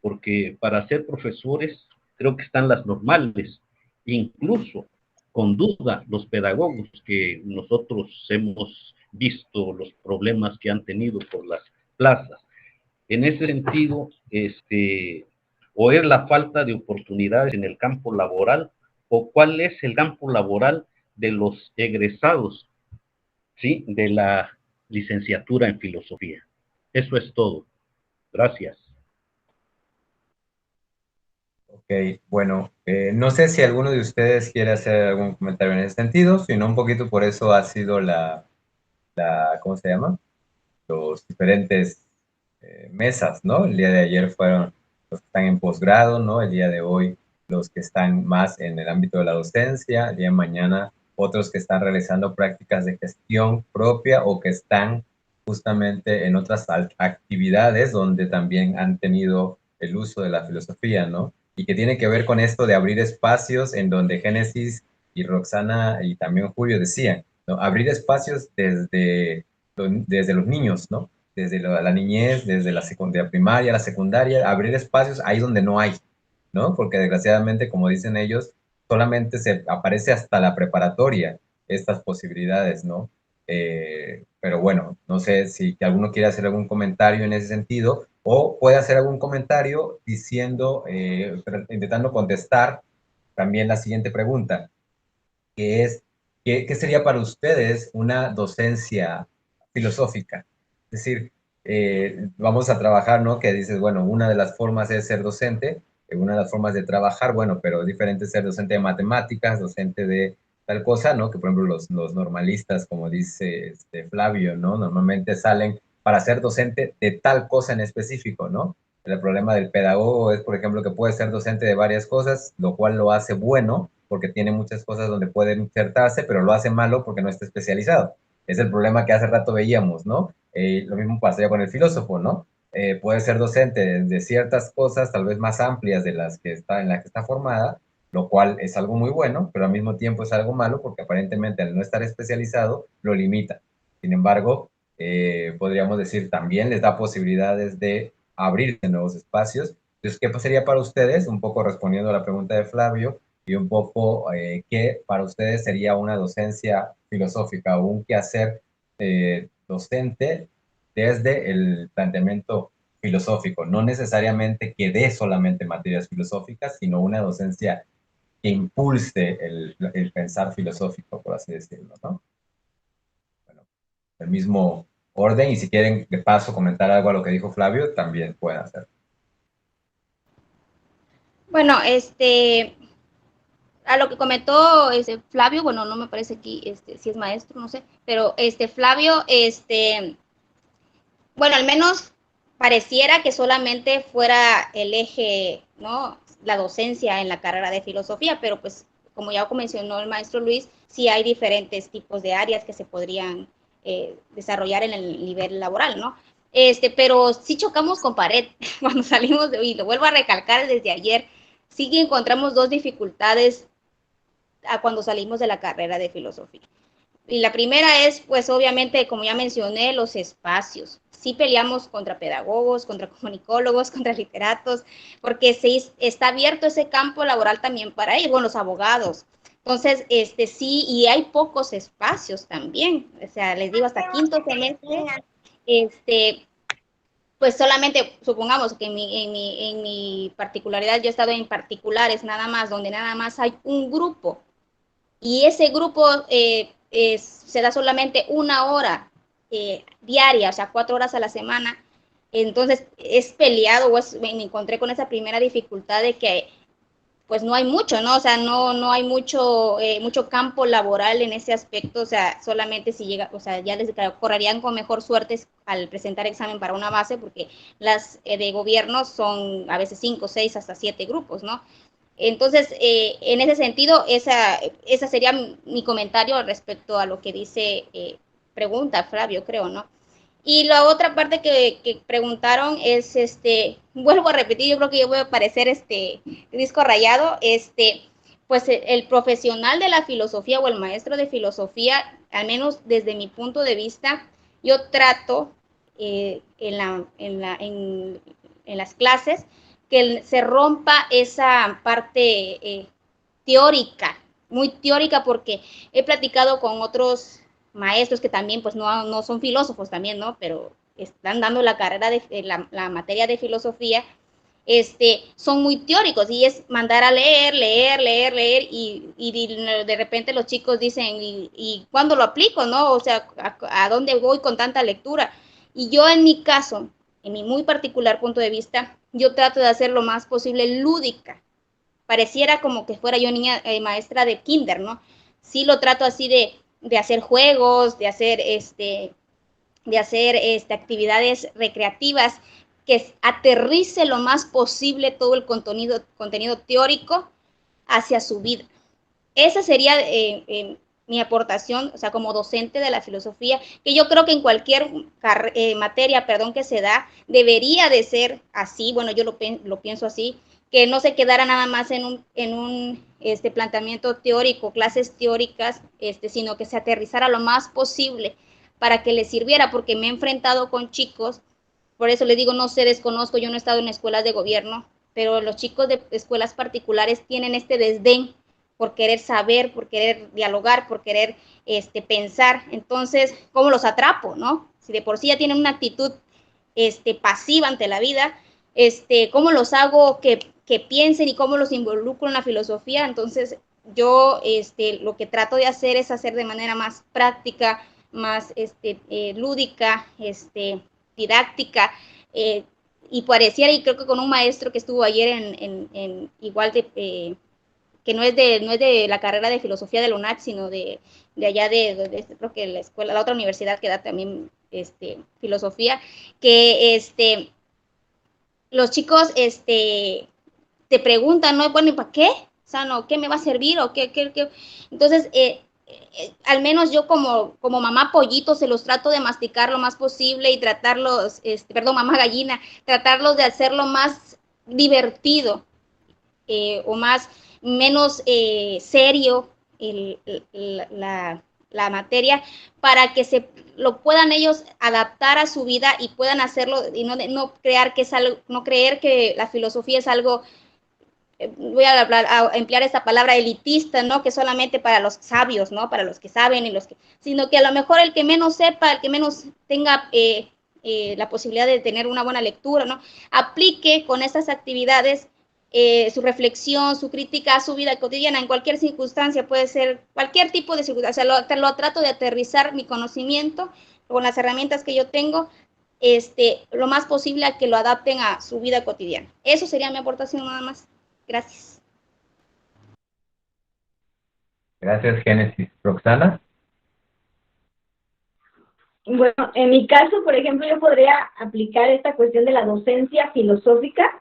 porque para ser profesores creo que están las normales, incluso con duda los pedagogos que nosotros hemos visto los problemas que han tenido por las plazas. En ese sentido, o es la falta de oportunidades en el campo laboral, o cuál es el campo laboral de los egresados, ¿sí?, de la licenciatura en filosofía. Eso es todo. Gracias. Ok, bueno, no sé si alguno de ustedes quiere hacer algún comentario en ese sentido, sino un poquito por eso ha sido ¿cómo se llama? Los diferentes mesas, ¿no? El día de ayer fueron los que están en posgrado, ¿no? El día de hoy los que están más en el ámbito de la docencia, el día de mañana otros que están realizando prácticas de gestión propia o que están justamente en otras actividades donde también han tenido el uso de la filosofía, ¿no? Y que tiene que ver con esto de abrir espacios en donde Génesis y Roxana y también Julio decían, ¿no? Abrir espacios desde los niños, ¿no? Desde la niñez, desde la secundaria primaria, la secundaria, abrir espacios ahí donde no hay, ¿no? Porque desgraciadamente, como dicen ellos, solamente se aparece hasta la preparatoria estas posibilidades, ¿no? Pero bueno, no sé si que alguno quiere hacer algún comentario en ese sentido o puede hacer algún comentario diciendo, intentando contestar también la siguiente pregunta, que es, ¿qué sería para ustedes una docencia filosófica? Es decir, vamos a trabajar, ¿no? Que dices, bueno, una de las formas es ser docente, una de las formas de trabajar, bueno, pero es diferente ser docente de matemáticas, docente de tal cosa, ¿no? Que por ejemplo los normalistas, como dice Flavio, ¿no? Normalmente salen para ser docente de tal cosa en específico, ¿no? El problema del pedagogo es, por ejemplo, que puede ser docente de varias cosas, lo cual lo hace bueno, porque tiene muchas cosas donde puede insertarse, pero lo hace malo porque no está especializado. Es el problema que hace rato veíamos, ¿no? Lo mismo pasaría con el filósofo, ¿no? Puede ser docente de ciertas cosas, tal vez más amplias de las que está, en las que está formada, lo cual es algo muy bueno, pero al mismo tiempo es algo malo porque aparentemente al no estar especializado lo limita. Sin embargo, podríamos decir, también les da posibilidades de abrirse nuevos espacios. Entonces, ¿qué sería para ustedes? Un poco respondiendo a la pregunta de Flavio, y un poco qué para ustedes sería una docencia filosófica o un quehacer docente desde el planteamiento filosófico. No necesariamente que dé solamente materias filosóficas, sino una docencia que impulse el pensar filosófico, por así decirlo, ¿no? Bueno, el mismo orden, y si quieren de paso comentar algo a lo que dijo Flavio, también pueden hacer. Bueno, a lo que comentó Flavio, bueno, no me parece aquí si es maestro, no sé, pero Flavio, bueno, al menos pareciera que solamente fuera el eje, ¿no? La docencia en la carrera de filosofía, pero pues como ya mencionó el maestro Luis, sí hay diferentes tipos de áreas que se podrían desarrollar en el nivel laboral, ¿no? Pero sí chocamos con pared cuando salimos de, y lo vuelvo a recalcar desde ayer, sí que encontramos dos dificultades cuando salimos de la carrera de filosofía. Y la primera es, pues obviamente, como ya mencioné, los espacios. Sí peleamos contra pedagogos, contra comunicólogos, contra literatos, porque sí está abierto ese campo laboral también para ellos, bueno, los abogados. Entonces, sí, y hay pocos espacios también. O sea, les digo, hasta quinto semestre, pues solamente, supongamos que en mi particularidad, yo he estado en particulares nada más, donde nada más hay un grupo y ese grupo se da solamente una hora diaria, o sea, 4 horas a la semana. Entonces es peleado, me encontré con esa primera dificultad de que pues no hay mucho, ¿no? O sea, no hay mucho campo laboral en ese aspecto, o sea, solamente si llega, o sea, ya les correrían con mejor suerte al presentar examen para una base, porque las de gobierno son a veces 5, 6, hasta 7 grupos, ¿no? Entonces, en ese sentido, esa sería mi comentario respecto a lo que dice, pregunta Flavio, creo, ¿no? Y la otra parte que preguntaron es, vuelvo a repetir, yo creo que yo voy a parecer disco rayado, pues el profesional de la filosofía o el maestro de filosofía, al menos desde mi punto de vista, yo trato en las clases que se rompa esa parte teórica, muy teórica, porque he platicado con otros maestros que también pues no son filósofos también, ¿no? Pero están dando la carrera de la materia de filosofía, son muy teóricos y es mandar a leer y de repente los chicos dicen, ¿y cuándo lo aplico, no? O sea, ¿a dónde voy con tanta lectura? Y yo en mi caso, en mi muy particular punto de vista, yo trato de hacer lo más posible lúdica. Pareciera como que fuera yo niña maestra de kinder, ¿no? Sí lo trato así de hacer juegos, de hacer actividades recreativas, que aterrice lo más posible todo el contenido teórico hacia su vida. Esa sería mi aportación, o sea, como docente de la filosofía, que yo creo que en cualquier materia, que se da, debería de ser así, bueno, yo lo pienso así, que no se quedara nada más en un planteamiento teórico, clases teóricas, sino que se aterrizara lo más posible para que les sirviera, porque me he enfrentado con chicos, por eso les digo, no sé, desconozco, yo no he estado en escuelas de gobierno, pero los chicos de escuelas particulares tienen este desdén por querer saber, por querer dialogar, por querer pensar. Entonces, ¿cómo los atrapo, no? Si de por sí ya tienen una actitud pasiva ante la vida, ¿cómo los hago que piensen y cómo los involucro en la filosofía? Entonces, yo lo que trato de hacer es hacer de manera más práctica, más lúdica, didáctica, y pareciera, y creo que con un maestro que estuvo ayer en igual de que no es de la carrera de filosofía de la UNACH, sino de allá creo que la otra universidad que da también filosofía, que los chicos te preguntan, ¿no? Bueno, ¿y para qué? O sea, ¿no? ¿Qué me va a servir? ¿O qué? Entonces, al menos yo como mamá pollito se los trato de masticar lo más posible y tratarlos, mamá gallina, tratarlos de hacerlo más divertido, o menos serio la materia, para que lo puedan ellos adaptar a su vida y puedan hacerlo y no creer que la filosofía es algo, voy a emplear esta palabra, elitista, ¿no? Que solamente para los sabios, ¿no? Para los que saben sino que a lo mejor el que menos sepa, el que menos tenga la posibilidad de tener una buena lectura, ¿no? Aplique con estas actividades su reflexión, su crítica a su vida cotidiana en cualquier circunstancia, puede ser cualquier tipo de circunstancia. Lo trato de aterrizar mi conocimiento con las herramientas que yo tengo, lo más posible a que lo adapten a su vida cotidiana. Eso sería mi aportación nada más. Gracias. Gracias, Génesis. Roxana. Bueno, en mi caso, por ejemplo, yo podría aplicar esta cuestión de la docencia filosófica,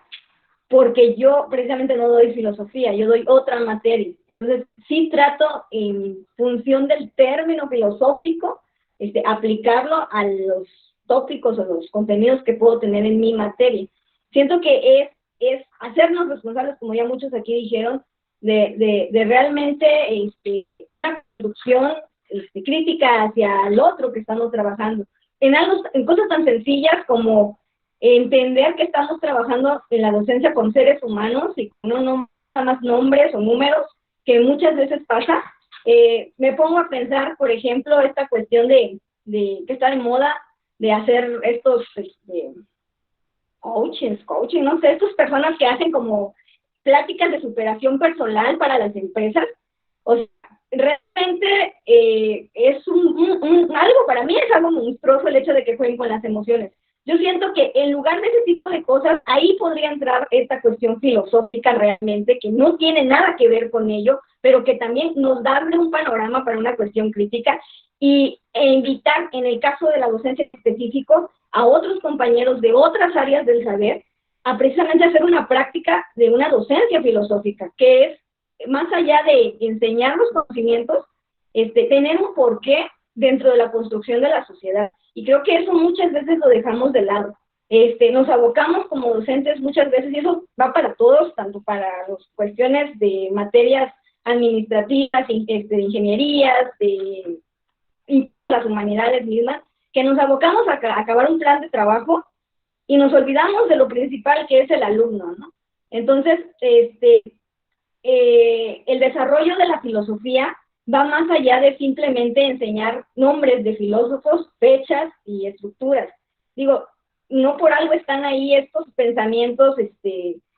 porque yo precisamente no doy filosofía, yo doy otra materia. Entonces, sí trato en función del término filosófico, aplicarlo a los tópicos o los contenidos que puedo tener en mi materia. Siento que es hacernos responsables, como ya muchos aquí dijeron, de realmente una construcción crítica hacia el otro que estamos trabajando. En cosas tan sencillas como entender que estamos trabajando en la docencia con seres humanos y no más nombres o números, que muchas veces pasa. Me pongo a pensar, por ejemplo, esta cuestión de que está de moda de hacer estos coaching, no sé, estas personas que hacen como pláticas de superación personal para las empresas. O sea, realmente es algo, para mí es algo monstruoso el hecho de que jueguen con las emociones. Yo siento que en lugar de ese tipo de cosas, ahí podría entrar esta cuestión filosófica realmente, que no tiene nada que ver con ello, pero que también nos da un panorama para una cuestión crítica, e invitar, en el caso de la docencia específico, a otros compañeros de otras áreas del saber, a precisamente hacer una práctica de una docencia filosófica, que es, más allá de enseñar los conocimientos, tener un porqué dentro de la construcción de la sociedad. Y creo que eso muchas veces lo dejamos de lado. Nos abocamos como docentes muchas veces, y eso va para todos, tanto para las cuestiones de materias administrativas, de ingenierías, de las humanidades mismas, que nos abocamos a acabar un plan de trabajo y nos olvidamos de lo principal, que es el alumno, ¿no? Entonces, el desarrollo de la filosofía va más allá de simplemente enseñar nombres de filósofos, fechas y estructuras. Digo, no por algo están ahí estos pensamientos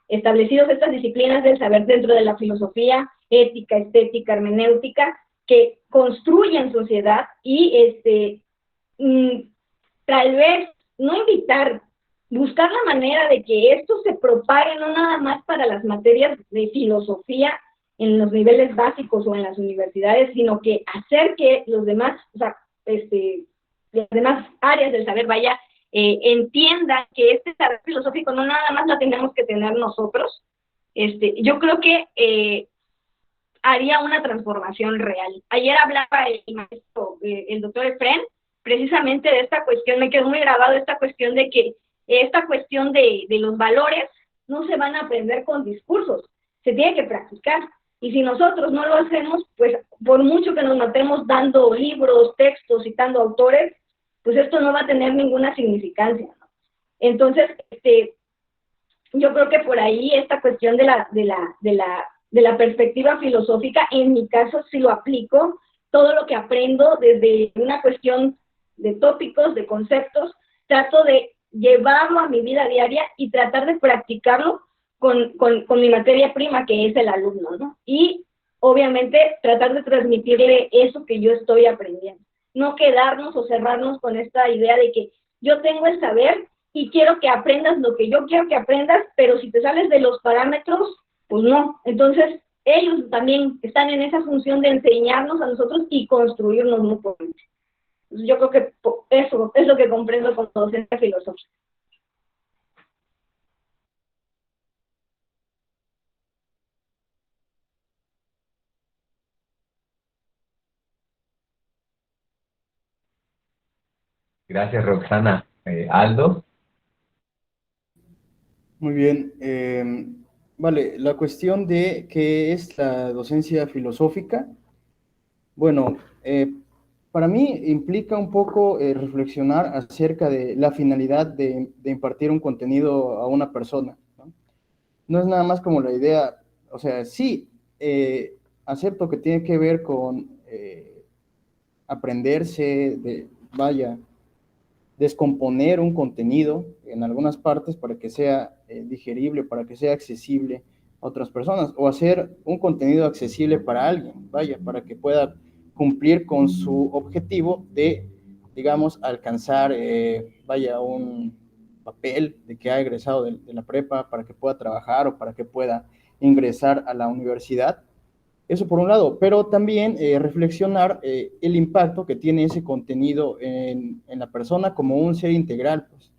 establecidos, estas disciplinas del saber dentro de la filosofía, ética, estética, hermenéutica, que construyen sociedad y tal vez no invitar, buscar la manera de que esto se propague no nada más para las materias de filosofía en los niveles básicos o en las universidades, sino que hacer que los demás, o sea, las demás áreas del saber, entiendan que este saber filosófico no nada más lo tenemos que tener nosotros. Yo creo que haría una transformación real. Ayer hablaba el maestro, el doctor Efren, precisamente de esta cuestión, me quedó muy grabado esta cuestión de que esta cuestión de los valores no se van a aprender con discursos, se tiene que practicar. Y si nosotros no lo hacemos, pues por mucho que nos matemos dando libros, textos, citando autores, pues esto no va a tener ninguna significancia, ¿no? Entonces, yo creo que por ahí esta cuestión de la perspectiva filosófica, en mi caso sí lo aplico, todo lo que aprendo desde una cuestión de tópicos, de conceptos, trato de llevarlo a mi vida diaria y tratar de practicarlo con mi materia prima, que es el alumno, ¿no? Y obviamente tratar de transmitirle eso que yo estoy aprendiendo. No quedarnos o cerrarnos con esta idea de que yo tengo el saber y quiero que aprendas lo que yo quiero que aprendas, pero si te sales de los parámetros, pues no. Entonces, ellos también están en esa función de enseñarnos a nosotros y construirnos mutuamente. Yo creo que eso es lo que comprendo con docencia filosófica. Gracias, Roxana. Aldo. Muy bien. Vale, la cuestión de qué es la docencia filosófica, bueno, para mí implica un poco reflexionar acerca de la finalidad de impartir un contenido a una persona, ¿no? No es nada más como la idea, o sea, sí, acepto que tiene que ver con aprenderse, descomponer un contenido en algunas partes para que sea digerible, para que sea accesible a otras personas, o hacer un contenido accesible para alguien, para que pueda cumplir con su objetivo de, digamos, alcanzar, un papel de que ha egresado de la prepa, para que pueda trabajar o para que pueda ingresar a la universidad. Eso por un lado, pero también reflexionar el impacto que tiene ese contenido en la persona como un ser integral, pues.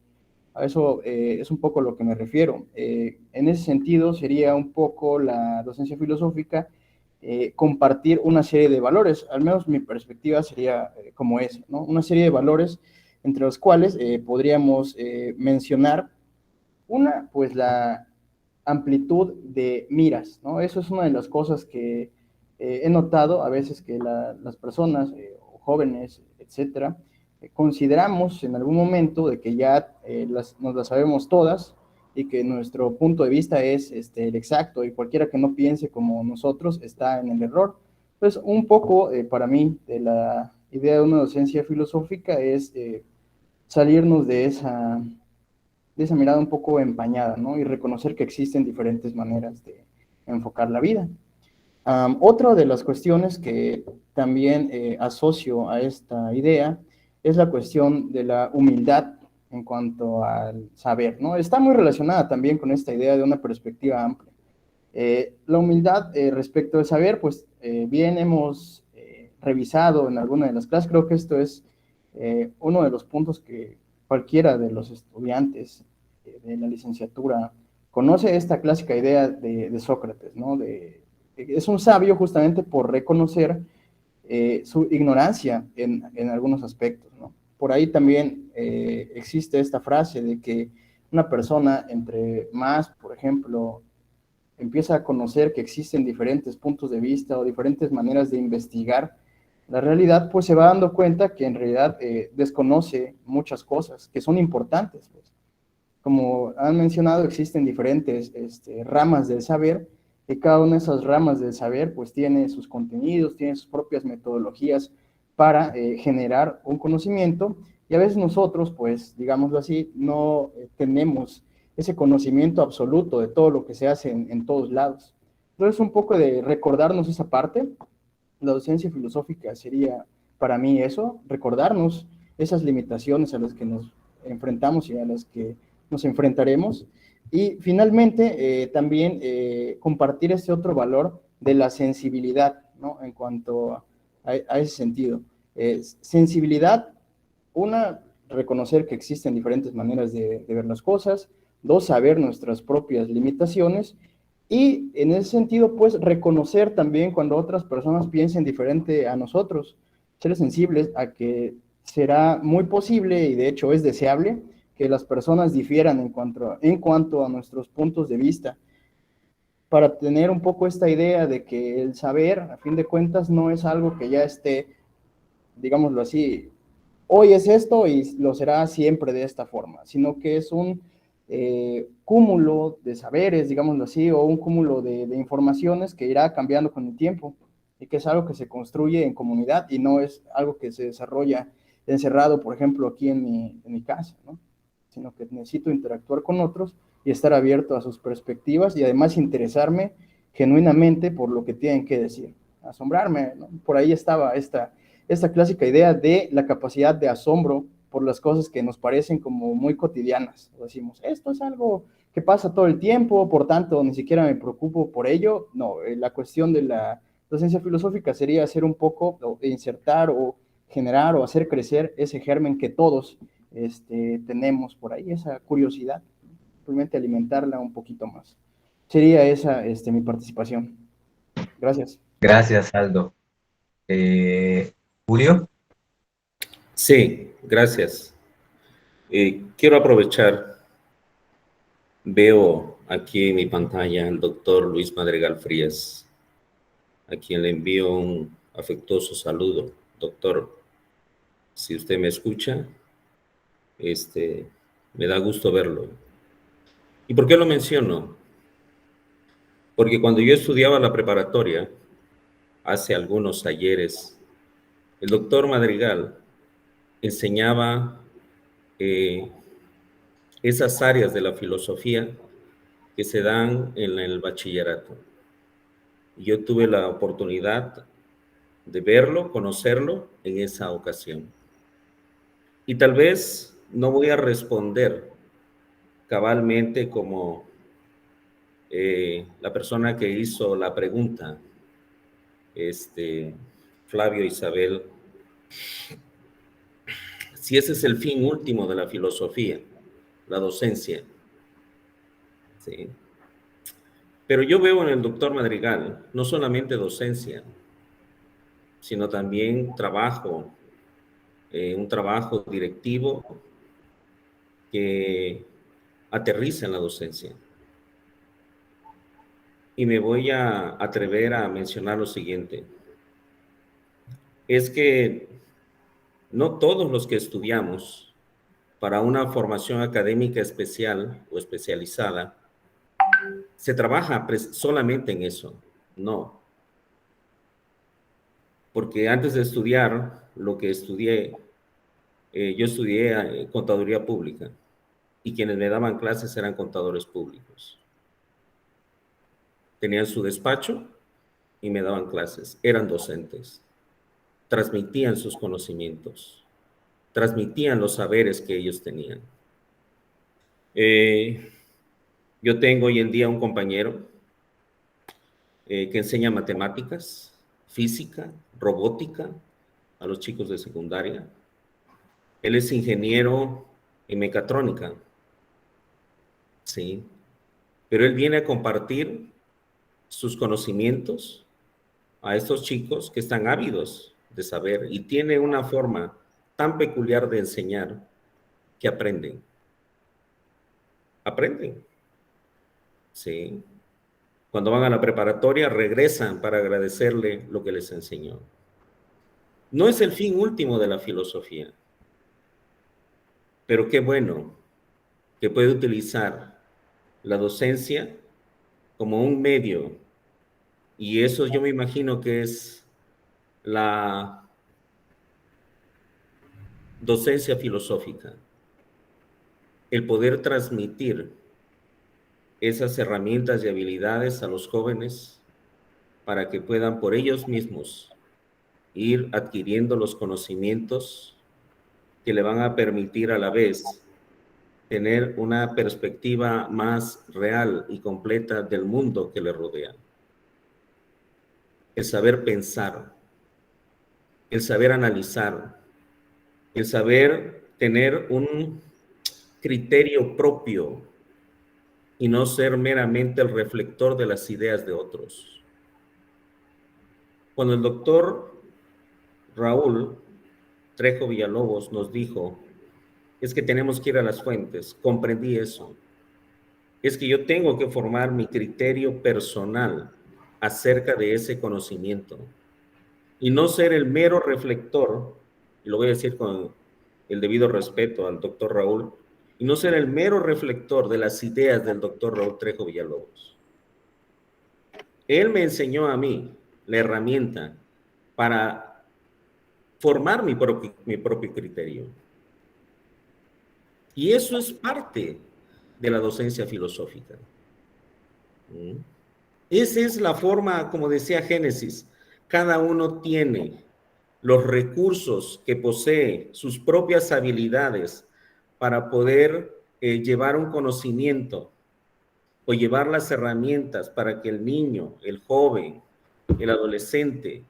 A eso es un poco lo que me refiero. En ese sentido sería un poco la docencia filosófica, compartir una serie de valores, al menos mi perspectiva sería como esa, ¿no? Una serie de valores entre los cuales podríamos mencionar una, pues la amplitud de miras, ¿no? Eso es una de las cosas que he notado a veces que las personas, jóvenes, etcétera, consideramos en algún momento de que ya nos las sabemos todas y que nuestro punto de vista es el exacto, y cualquiera que no piense como nosotros está en el error. Pues un poco para mí de la idea de una docencia filosófica es salirnos de esa mirada un poco empañada, ¿no? Y reconocer que existen diferentes maneras de enfocar la vida. Otra de las cuestiones que también asocio a esta idea es la cuestión de la humildad en cuanto al saber, ¿no? Está muy relacionada también con esta idea de una perspectiva amplia. La humildad respecto al saber, pues bien hemos revisado en alguna de las clases, creo que esto es uno de los puntos que cualquiera de los estudiantes de la licenciatura conoce esta clásica idea de Sócrates, ¿no? Es un sabio justamente por reconocer su ignorancia en algunos aspectos, ¿no? Por ahí también existe esta frase de que una persona entre más, por ejemplo, empieza a conocer que existen diferentes puntos de vista o diferentes maneras de investigar la realidad, pues se va dando cuenta que en realidad desconoce muchas cosas que son importantes, pues. Como han mencionado, existen diferentes ramas del saber, y cada una de esas ramas del saber pues tiene sus contenidos, tiene sus propias metodologías para generar un conocimiento, y a veces nosotros, pues, digámoslo así, no tenemos ese conocimiento absoluto de todo lo que se hace en todos lados. Entonces, un poco de recordarnos esa parte. La docencia filosófica sería para mí eso, recordarnos esas limitaciones a las que nos enfrentamos y a las que nos enfrentaremos. Y finalmente, también compartir ese otro valor de la sensibilidad, ¿no? En cuanto a ese sentido. Sensibilidad, una, reconocer que existen diferentes maneras de ver las cosas. Dos, saber nuestras propias limitaciones. Y en ese sentido, pues, reconocer también cuando otras personas piensen diferente a nosotros, ser sensibles a que será muy posible, y de hecho es deseable, que las personas difieran en cuanto a nuestros puntos de vista, para tener un poco esta idea de que el saber, a fin de cuentas, no es algo que ya esté, digámoslo así, hoy es esto y lo será siempre de esta forma, sino que es un cúmulo de saberes, digámoslo así, o un cúmulo de informaciones que irá cambiando con el tiempo, y que es algo que se construye en comunidad y no es algo que se desarrolla encerrado, por ejemplo, aquí en mi casa, ¿no? Sino que necesito interactuar con otros y estar abierto a sus perspectivas, y además interesarme genuinamente por lo que tienen que decir, asombrarme, ¿no? Por ahí estaba esta clásica idea de la capacidad de asombro por las cosas que nos parecen como muy cotidianas. Decimos, esto es algo que pasa todo el tiempo, por tanto, ni siquiera me preocupo por ello. No, la cuestión de la docencia filosófica sería hacer un poco, o insertar, o generar, o hacer crecer ese germen que todos tenemos por ahí, esa curiosidad, simplemente alimentarla un poquito más. Sería esa mi participación. Gracias. Gracias, Aldo. Julio. Sí, gracias. Quiero aprovechar, veo aquí en mi pantalla al doctor Luis Madrigal Frías, a quien le envío un afectuoso saludo. Doctor, si usted me escucha, me da gusto verlo. ¿Y por qué lo menciono? Porque cuando yo estudiaba la preparatoria, hace algunos ayeres, el doctor Madrigal enseñaba esas áreas de la filosofía que se dan en el bachillerato. Y yo tuve la oportunidad de verlo, conocerlo en esa ocasión. Y tal vez no voy a responder cabalmente como la persona que hizo la pregunta, Flavio Isabel, si ese es el fin último de la filosofía, la docencia. ¿Sí? Pero yo veo en el doctor Madrigal no solamente docencia, sino también trabajo, un trabajo directivo que aterriza en la docencia. Y me voy a atrever a mencionar lo siguiente. Es que no todos los que estudiamos para una formación académica especial o especializada se trabaja solamente en eso. No. Porque antes de estudiar lo que estudié, yo estudié contaduría pública y quienes me daban clases eran contadores públicos. Tenían su despacho y me daban clases. Eran docentes. Transmitían sus conocimientos. Transmitían los saberes que ellos tenían. Yo tengo hoy en día un compañero que enseña matemáticas, física, robótica a los chicos de secundaria. Él es ingeniero en mecatrónica ¿sí? Pero él viene a compartir sus conocimientos a estos chicos que están ávidos de saber y tiene una forma tan peculiar de enseñar que aprenden. Aprenden, ¿sí? Cuando van a la preparatoria regresan para agradecerle lo que les enseñó. No es el fin último de la filosofía, pero qué bueno que puede utilizar la docencia como un medio, y eso yo me imagino que es la docencia filosófica, el poder transmitir esas herramientas y habilidades a los jóvenes para que puedan por ellos mismos ir adquiriendo los conocimientos que le van a permitir a la vez tener una perspectiva más real y completa del mundo que le rodea. El saber pensar, el saber analizar, el saber tener un criterio propio y no ser meramente el reflector de las ideas de otros. Cuando el doctor Raúl Trejo Villalobos nos dijo, es que tenemos que ir a las fuentes, comprendí eso. Es que yo tengo que formar mi criterio personal acerca de ese conocimiento y no ser el mero reflector, y lo voy a decir con el debido respeto al doctor Raúl, y no ser el mero reflector de las ideas del doctor Raúl Trejo Villalobos. Él me enseñó a mí la herramienta para formar mi propio criterio. Y eso es parte de la docencia filosófica. Esa es la forma, como decía Génesis, cada uno tiene los recursos que posee, sus propias habilidades para poder llevar un conocimiento o llevar las herramientas para que el niño, el joven, el adolescente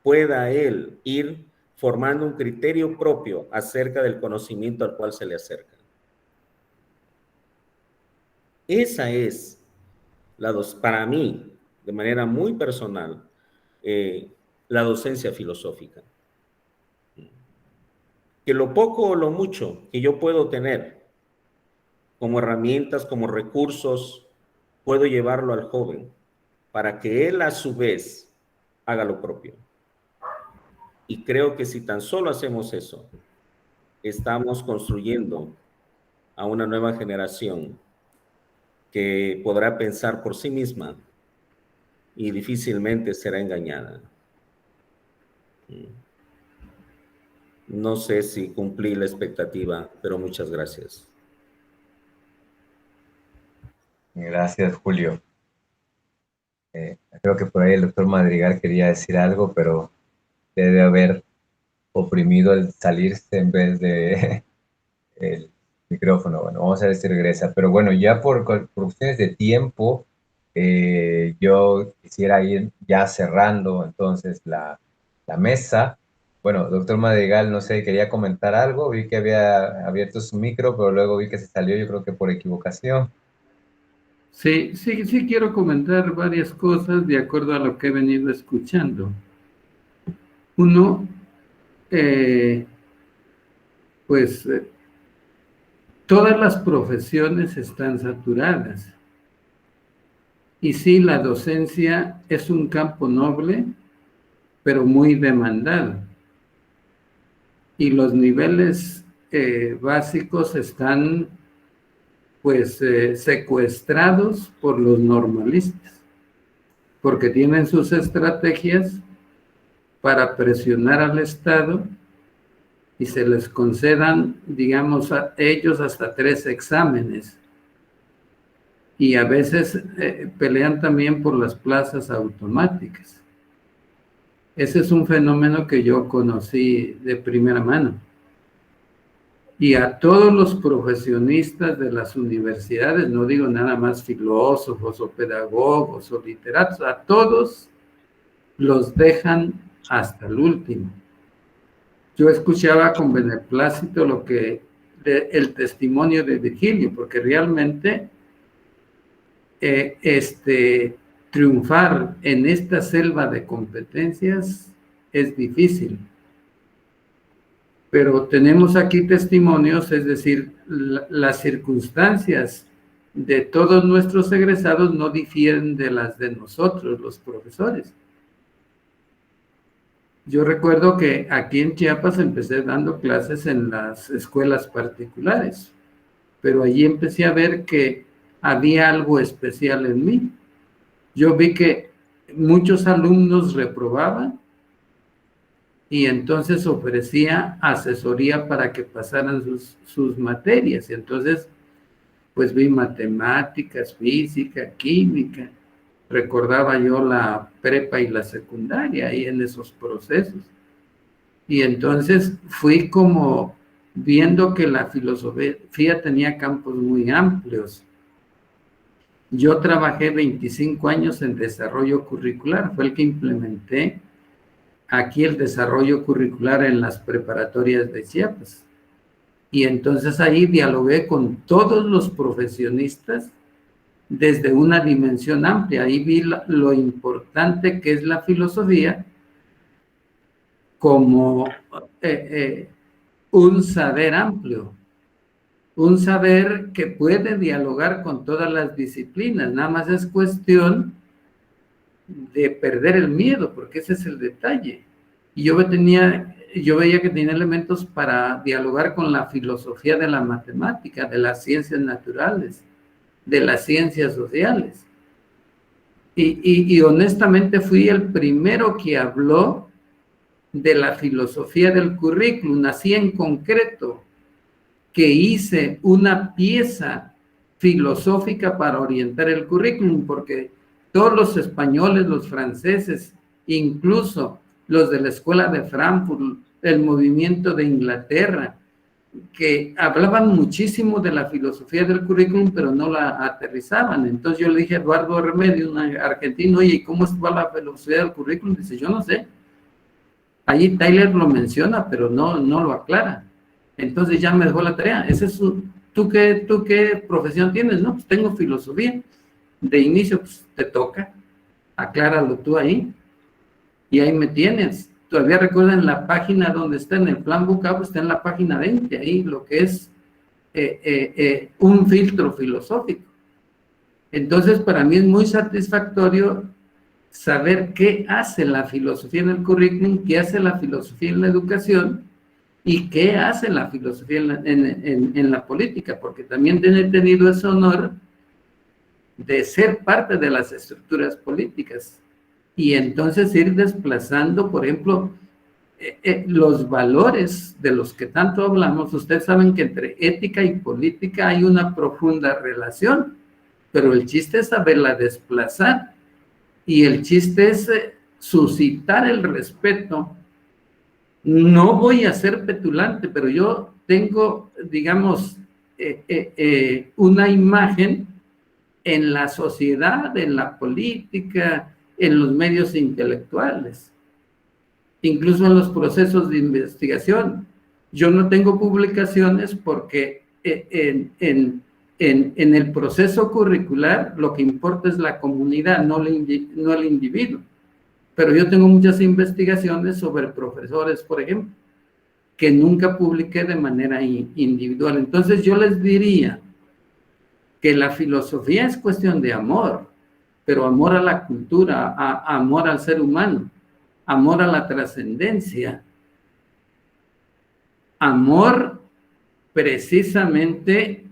pueda él ir formando un criterio propio acerca del conocimiento al cual se le acerca. Esa es, para mí, de manera muy personal, la docencia filosófica. Que lo poco o lo mucho que yo puedo tener como herramientas, como recursos, puedo llevarlo al joven para que él a su vez haga lo propio. Y creo que si tan solo hacemos eso, estamos construyendo a una nueva generación que podrá pensar por sí misma y difícilmente será engañada. No sé si cumplí la expectativa, pero muchas gracias. Gracias, Julio. Creo que por ahí el doctor Madrigal quería decir algo, pero debe haber oprimido el salirse en vez de el micrófono. Bueno, vamos a ver si regresa. Pero bueno, ya por cuestiones de tiempo, yo quisiera ir ya cerrando entonces la mesa. Bueno, doctor Madrigal, no sé, quería comentar algo. Vi que había abierto su micro, pero luego vi que se salió, yo creo que por equivocación. Sí, quiero comentar varias cosas de acuerdo a lo que he venido escuchando. Uno, todas las profesiones están saturadas. Y sí, la docencia es un campo noble, pero muy demandado. Y los niveles básicos están secuestrados por los normalistas, porque tienen sus estrategias para presionar al Estado y se les concedan, digamos, a ellos hasta 3 exámenes. Y a veces pelean también por las plazas automáticas. Ese es un fenómeno que yo conocí de primera mano. Y a todos los profesionistas de las universidades, no digo nada más filósofos o pedagogos o literatos, a todos los dejan hasta el último. Yo escuchaba con beneplácito el testimonio de Virgilio, porque realmente triunfar en esta selva de competencias es difícil. Pero tenemos aquí testimonios, es decir, las circunstancias de todos nuestros egresados no difieren de las de nosotros, los profesores. Yo recuerdo que aquí en Chiapas empecé dando clases en las escuelas particulares, pero allí empecé a ver que había algo especial en mí. Yo vi que muchos alumnos reprobaban y entonces ofrecía asesoría para que pasaran sus materias. Y entonces, pues vi matemáticas, física, química. Recordaba yo la prepa y la secundaria ahí en esos procesos. Y entonces fui como viendo que la filosofía tenía campos muy amplios. Yo trabajé 25 años en desarrollo curricular, fue el que implementé aquí el desarrollo curricular en las preparatorias de Chiapas. Y entonces ahí dialogué con todos los profesionistas desde una dimensión amplia. Ahí vi lo importante que es la filosofía como un saber amplio, un saber que puede dialogar con todas las disciplinas. Nada más es cuestión de perder el miedo, porque ese es el detalle. Y yo veía que tenía elementos para dialogar con la filosofía de la matemática, de las ciencias naturales, de las ciencias sociales. Y honestamente fui el primero que habló de la filosofía del currículum, así en concreto, que hice una pieza filosófica para orientar el currículum, porque todos los españoles, los franceses, incluso los de la Escuela de Frankfurt, el movimiento de Inglaterra, que hablaban muchísimo de la filosofía del currículum, pero no la aterrizaban. Entonces yo le dije a Eduardo Remedio, un argentino, oye, ¿y cómo va la filosofía del currículum? Dice, yo no sé. Allí Tyler lo menciona, pero no lo aclara. Entonces ya me dejó la tarea. Ese es ¿tú qué profesión tienes? No, pues tengo filosofía. De inicio, pues te toca. Acláralo tú ahí. Y ahí me tienes. Todavía recuerdan la página donde está en el plan Bucabo, está en la página 20, ahí lo que es un filtro filosófico. Entonces, para mí es muy satisfactorio saber qué hace la filosofía en el currículum, qué hace la filosofía en la educación y qué hace la filosofía en la política, porque también he tenido ese honor de ser parte de las estructuras políticas y entonces ir desplazando, por ejemplo, los valores de los que tanto hablamos. Ustedes saben que entre ética y política hay una profunda relación, pero el chiste es saberla desplazar y el chiste es suscitar el respeto. No voy a ser petulante, pero yo tengo, digamos, una imagen en la sociedad, en la política, en los medios intelectuales, incluso en los procesos de investigación. Yo no tengo publicaciones porque en el proceso curricular lo que importa es la comunidad, no el individuo. Pero yo tengo muchas investigaciones sobre profesores, por ejemplo, que nunca publiqué de manera individual. Entonces yo les diría que la filosofía es cuestión de amor, pero amor a la cultura, amor al ser humano, amor a la trascendencia, amor precisamente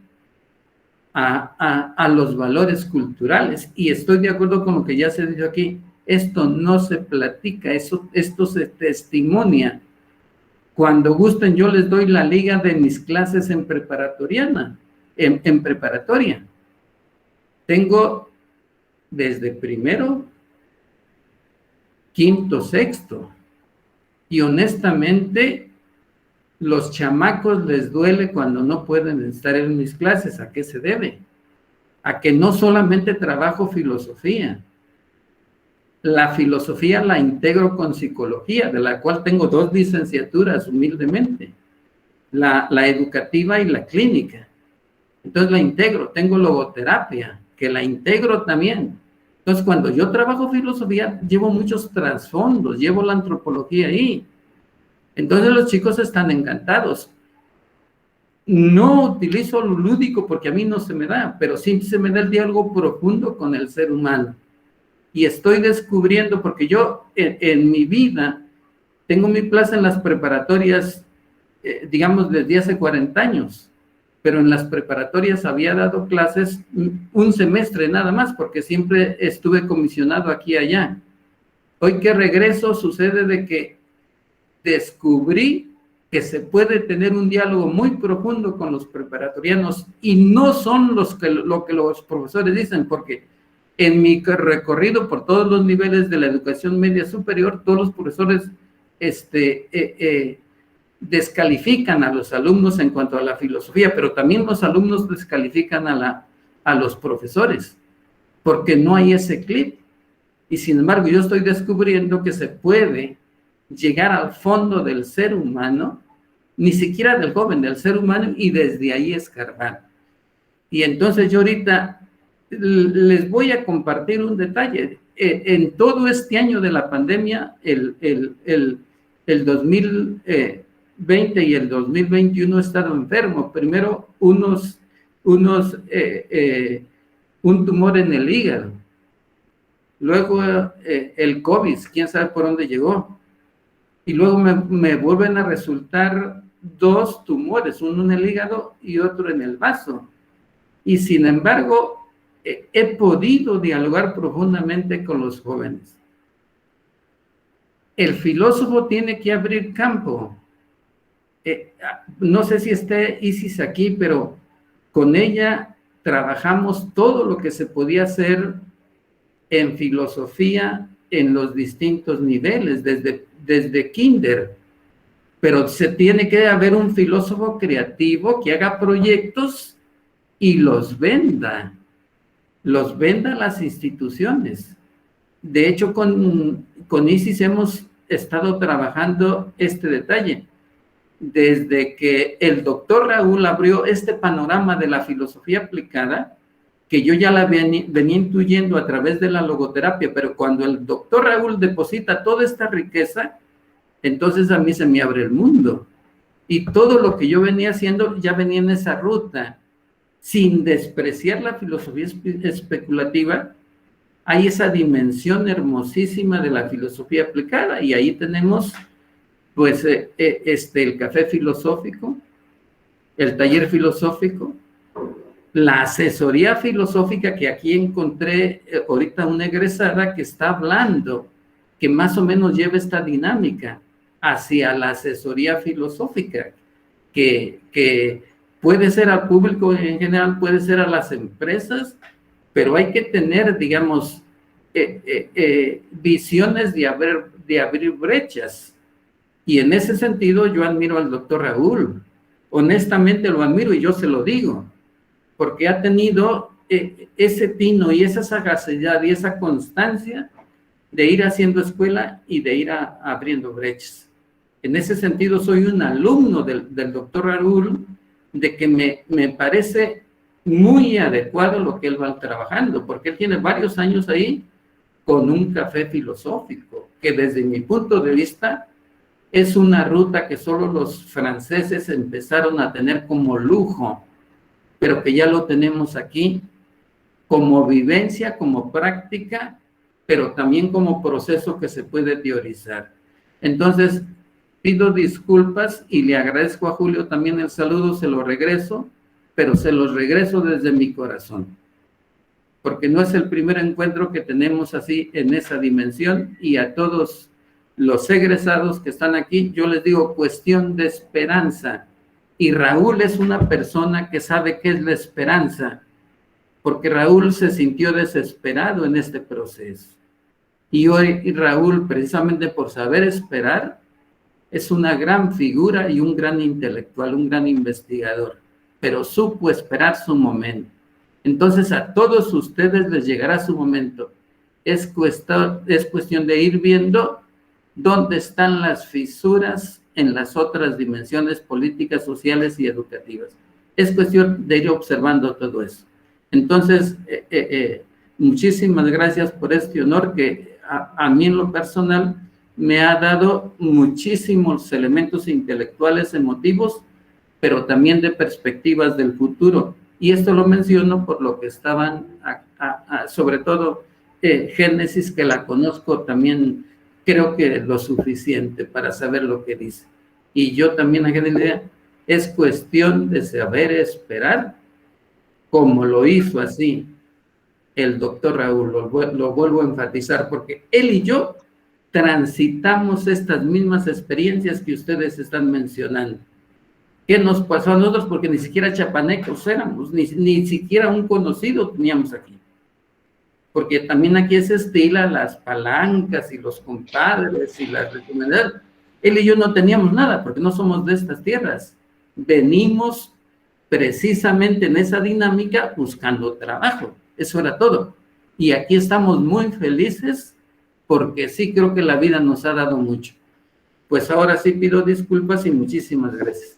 a los valores culturales. Y estoy de acuerdo con lo que ya se dijo aquí, esto no se platica, esto se testimonia. Cuando gusten yo les doy la liga de mis clases en preparatoria. Tengo desde primero, quinto, sexto. Y honestamente, los chamacos les duele cuando no pueden estar en mis clases. ¿A qué se debe? A que no solamente trabajo filosofía. La filosofía la integro con psicología, de la cual tengo 2 licenciaturas humildemente. La educativa y la clínica. Entonces la integro. Tengo logoterapia, la integro también. Entonces, cuando yo trabajo filosofía, llevo muchos trasfondos, llevo la antropología ahí. Entonces los chicos están encantados. No utilizo lo lúdico porque a mí no se me da, pero sí se me da el diálogo profundo con el ser humano. Y estoy descubriendo, porque yo en mi vida tengo mi plaza en las preparatorias, digamos, desde hace 40 años, pero en las preparatorias había dado clases un semestre nada más, porque siempre estuve comisionado aquí y allá. Hoy que regreso sucede de que descubrí que se puede tener un diálogo muy profundo con los preparatorianos y no son lo que los profesores dicen, porque en mi recorrido por todos los niveles de la educación media superior, todos los profesores descalifican a los alumnos en cuanto a la filosofía, pero también los alumnos descalifican a los profesores, porque no hay ese clip. Y sin embargo, yo estoy descubriendo que se puede llegar al fondo del ser humano, ni siquiera del joven, del ser humano, y desde ahí escarbar. Y entonces yo ahorita les voy a compartir un detalle. En todo este año de la pandemia, el 2020 y el 2021 he estado enfermo. Primero un tumor en el hígado. Luego el COVID, quién sabe por dónde llegó. Y luego me vuelven a resultar 2 tumores, uno en el hígado y otro en el vaso. Y sin embargo, he podido dialogar profundamente con los jóvenes. El filósofo tiene que abrir campo. No sé si esté Isis aquí, pero con ella trabajamos todo lo que se podía hacer en filosofía en los distintos niveles, desde kinder. Pero se tiene que haber un filósofo creativo que haga proyectos y los venda a las instituciones. De hecho, con Isis hemos estado trabajando este detalle. Desde que el doctor Raúl abrió este panorama de la filosofía aplicada, que yo ya la venía intuyendo a través de la logoterapia, pero cuando el doctor Raúl deposita toda esta riqueza, entonces a mí se me abre el mundo. Y todo lo que yo venía haciendo ya venía en esa ruta. Sin despreciar la filosofía especulativa, hay esa dimensión hermosísima de la filosofía aplicada, y ahí tenemos pues el café filosófico, el taller filosófico, la asesoría filosófica, que aquí encontré ahorita una egresada que está hablando, que más o menos lleva esta dinámica hacia la asesoría filosófica, que puede ser al público en general, puede ser a las empresas, pero hay que tener, digamos, visiones de abrir brechas. Y en ese sentido yo admiro al doctor Raúl, honestamente lo admiro y yo se lo digo, porque ha tenido ese tino y esa sagacidad y esa constancia de ir haciendo escuela y de ir abriendo brechas. En ese sentido soy un alumno del doctor Raúl, de que me parece muy adecuado lo que él va trabajando, porque él tiene varios años ahí con un café filosófico, que desde mi punto de vista es una ruta que solo los franceses empezaron a tener como lujo, pero que ya lo tenemos aquí como vivencia, como práctica, pero también como proceso que se puede teorizar. Entonces, pido disculpas y le agradezco a Julio también el saludo, se lo regreso, pero se los regreso desde mi corazón, porque no es el primer encuentro que tenemos así en esa dimensión, y a todos los egresados que están aquí, yo les digo cuestión de esperanza, y Raúl es una persona que sabe qué es la esperanza, porque Raúl se sintió desesperado en este proceso, y hoy Raúl, precisamente por saber esperar, es una gran figura y un gran intelectual, un gran investigador, pero supo esperar su momento. Entonces a todos ustedes les llegará su momento. Es cuestión de ir viendo dónde están las fisuras en las otras dimensiones políticas, sociales y educativas. Es cuestión de ir observando todo eso. Entonces, muchísimas gracias por este honor que a mí en lo personal me ha dado muchísimos elementos intelectuales, emotivos, pero también de perspectivas del futuro. Y esto lo menciono por lo que estaban, sobre todo, Génesis, que la conozco también, creo que lo suficiente para saber lo que dice. Y yo también, a Génesis, es cuestión de saber esperar, como lo hizo así el doctor Raúl, lo vuelvo a enfatizar, porque él y yo transitamos estas mismas experiencias que ustedes están mencionando. ¿Qué nos pasó a nosotros? Porque ni siquiera chapanecos éramos, ni siquiera un conocido teníamos aquí. Porque también aquí se estila las palancas y los compadres y las recomendaciones. Él y yo no teníamos nada, porque no somos de estas tierras. Venimos precisamente en esa dinámica buscando trabajo. Eso era todo. Y aquí estamos muy felices porque sí creo que la vida nos ha dado mucho. Pues ahora sí pido disculpas y muchísimas gracias.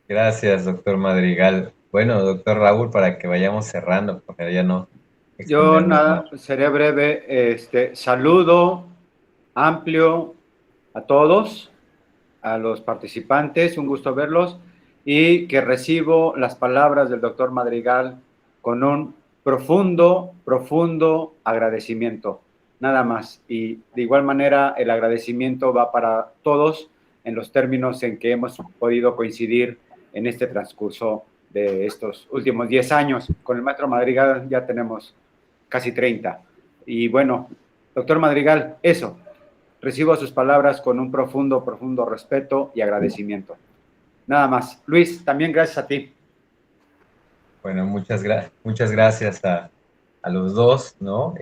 Gracias, doctor Madrigal. Bueno, doctor Raúl, para que vayamos cerrando, porque ya no... Yo nada, seré breve. Saludo amplio a todos, a los participantes, un gusto verlos, y que recibo las palabras del doctor Madrigal con un profundo, profundo agradecimiento, nada más. Y de igual manera, el agradecimiento va para todos en los términos en que hemos podido coincidir en este transcurso de estos últimos 10 años. Con el maestro Madrigal ya tenemos casi 30. Y bueno, doctor Madrigal, eso, recibo sus palabras con un profundo, profundo respeto y agradecimiento. Nada más. Luis, también gracias a ti. Bueno, muchas gracias a los dos, ¿no?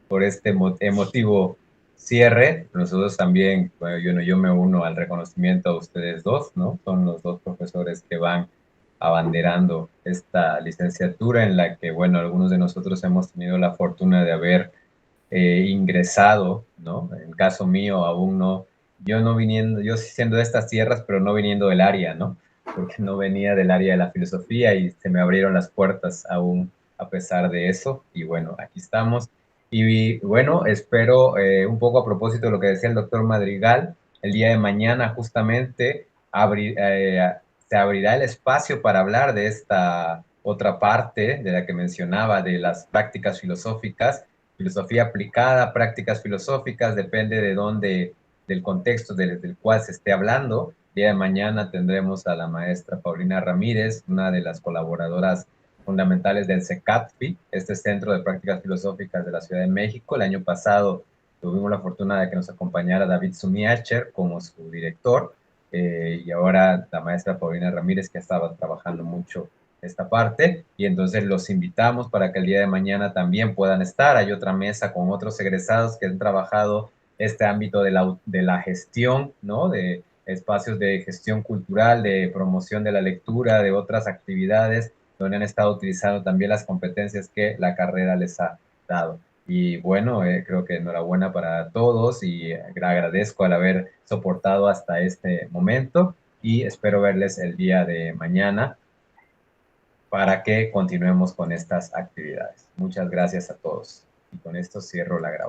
Por este emotivo cierre. Nosotros también, bueno, yo me uno al reconocimiento a ustedes dos, ¿no? Son los dos profesores que van abanderando esta licenciatura en la que, bueno, algunos de nosotros hemos tenido la fortuna de haber ingresado, ¿no? En el caso mío, aún no, yo sí siendo de estas tierras, pero no viniendo del área, ¿no? Porque no venía del área de la filosofía y se me abrieron las puertas aún a pesar de eso. Y bueno, aquí estamos. Y bueno, espero un poco a propósito de lo que decía el doctor Madrigal, el día de mañana justamente se abrirá el espacio para hablar de esta otra parte de la que mencionaba, de las prácticas filosóficas, filosofía aplicada, prácticas filosóficas, depende de dónde, del contexto del cual se esté hablando. El día de mañana tendremos a la maestra Paulina Ramírez, una de las colaboradoras fundamentales del CECATFI, este Centro de Prácticas Filosóficas de la Ciudad de México. El año pasado tuvimos la fortuna de que nos acompañara David Sumiacher como su director, y ahora la maestra Paulina Ramírez, que estaba trabajando mucho esta parte, y entonces los invitamos para que el día de mañana también puedan estar. Hay otra mesa con otros egresados que han trabajado este ámbito de la gestión, ¿no? De espacios de gestión cultural, de promoción de la lectura, de otras actividades, donde han estado utilizando también las competencias que la carrera les ha dado. Y bueno, creo que enhorabuena para todos y agradezco al haber soportado hasta este momento y espero verles el día de mañana para que continuemos con estas actividades. Muchas gracias a todos. Y con esto cierro la grabación.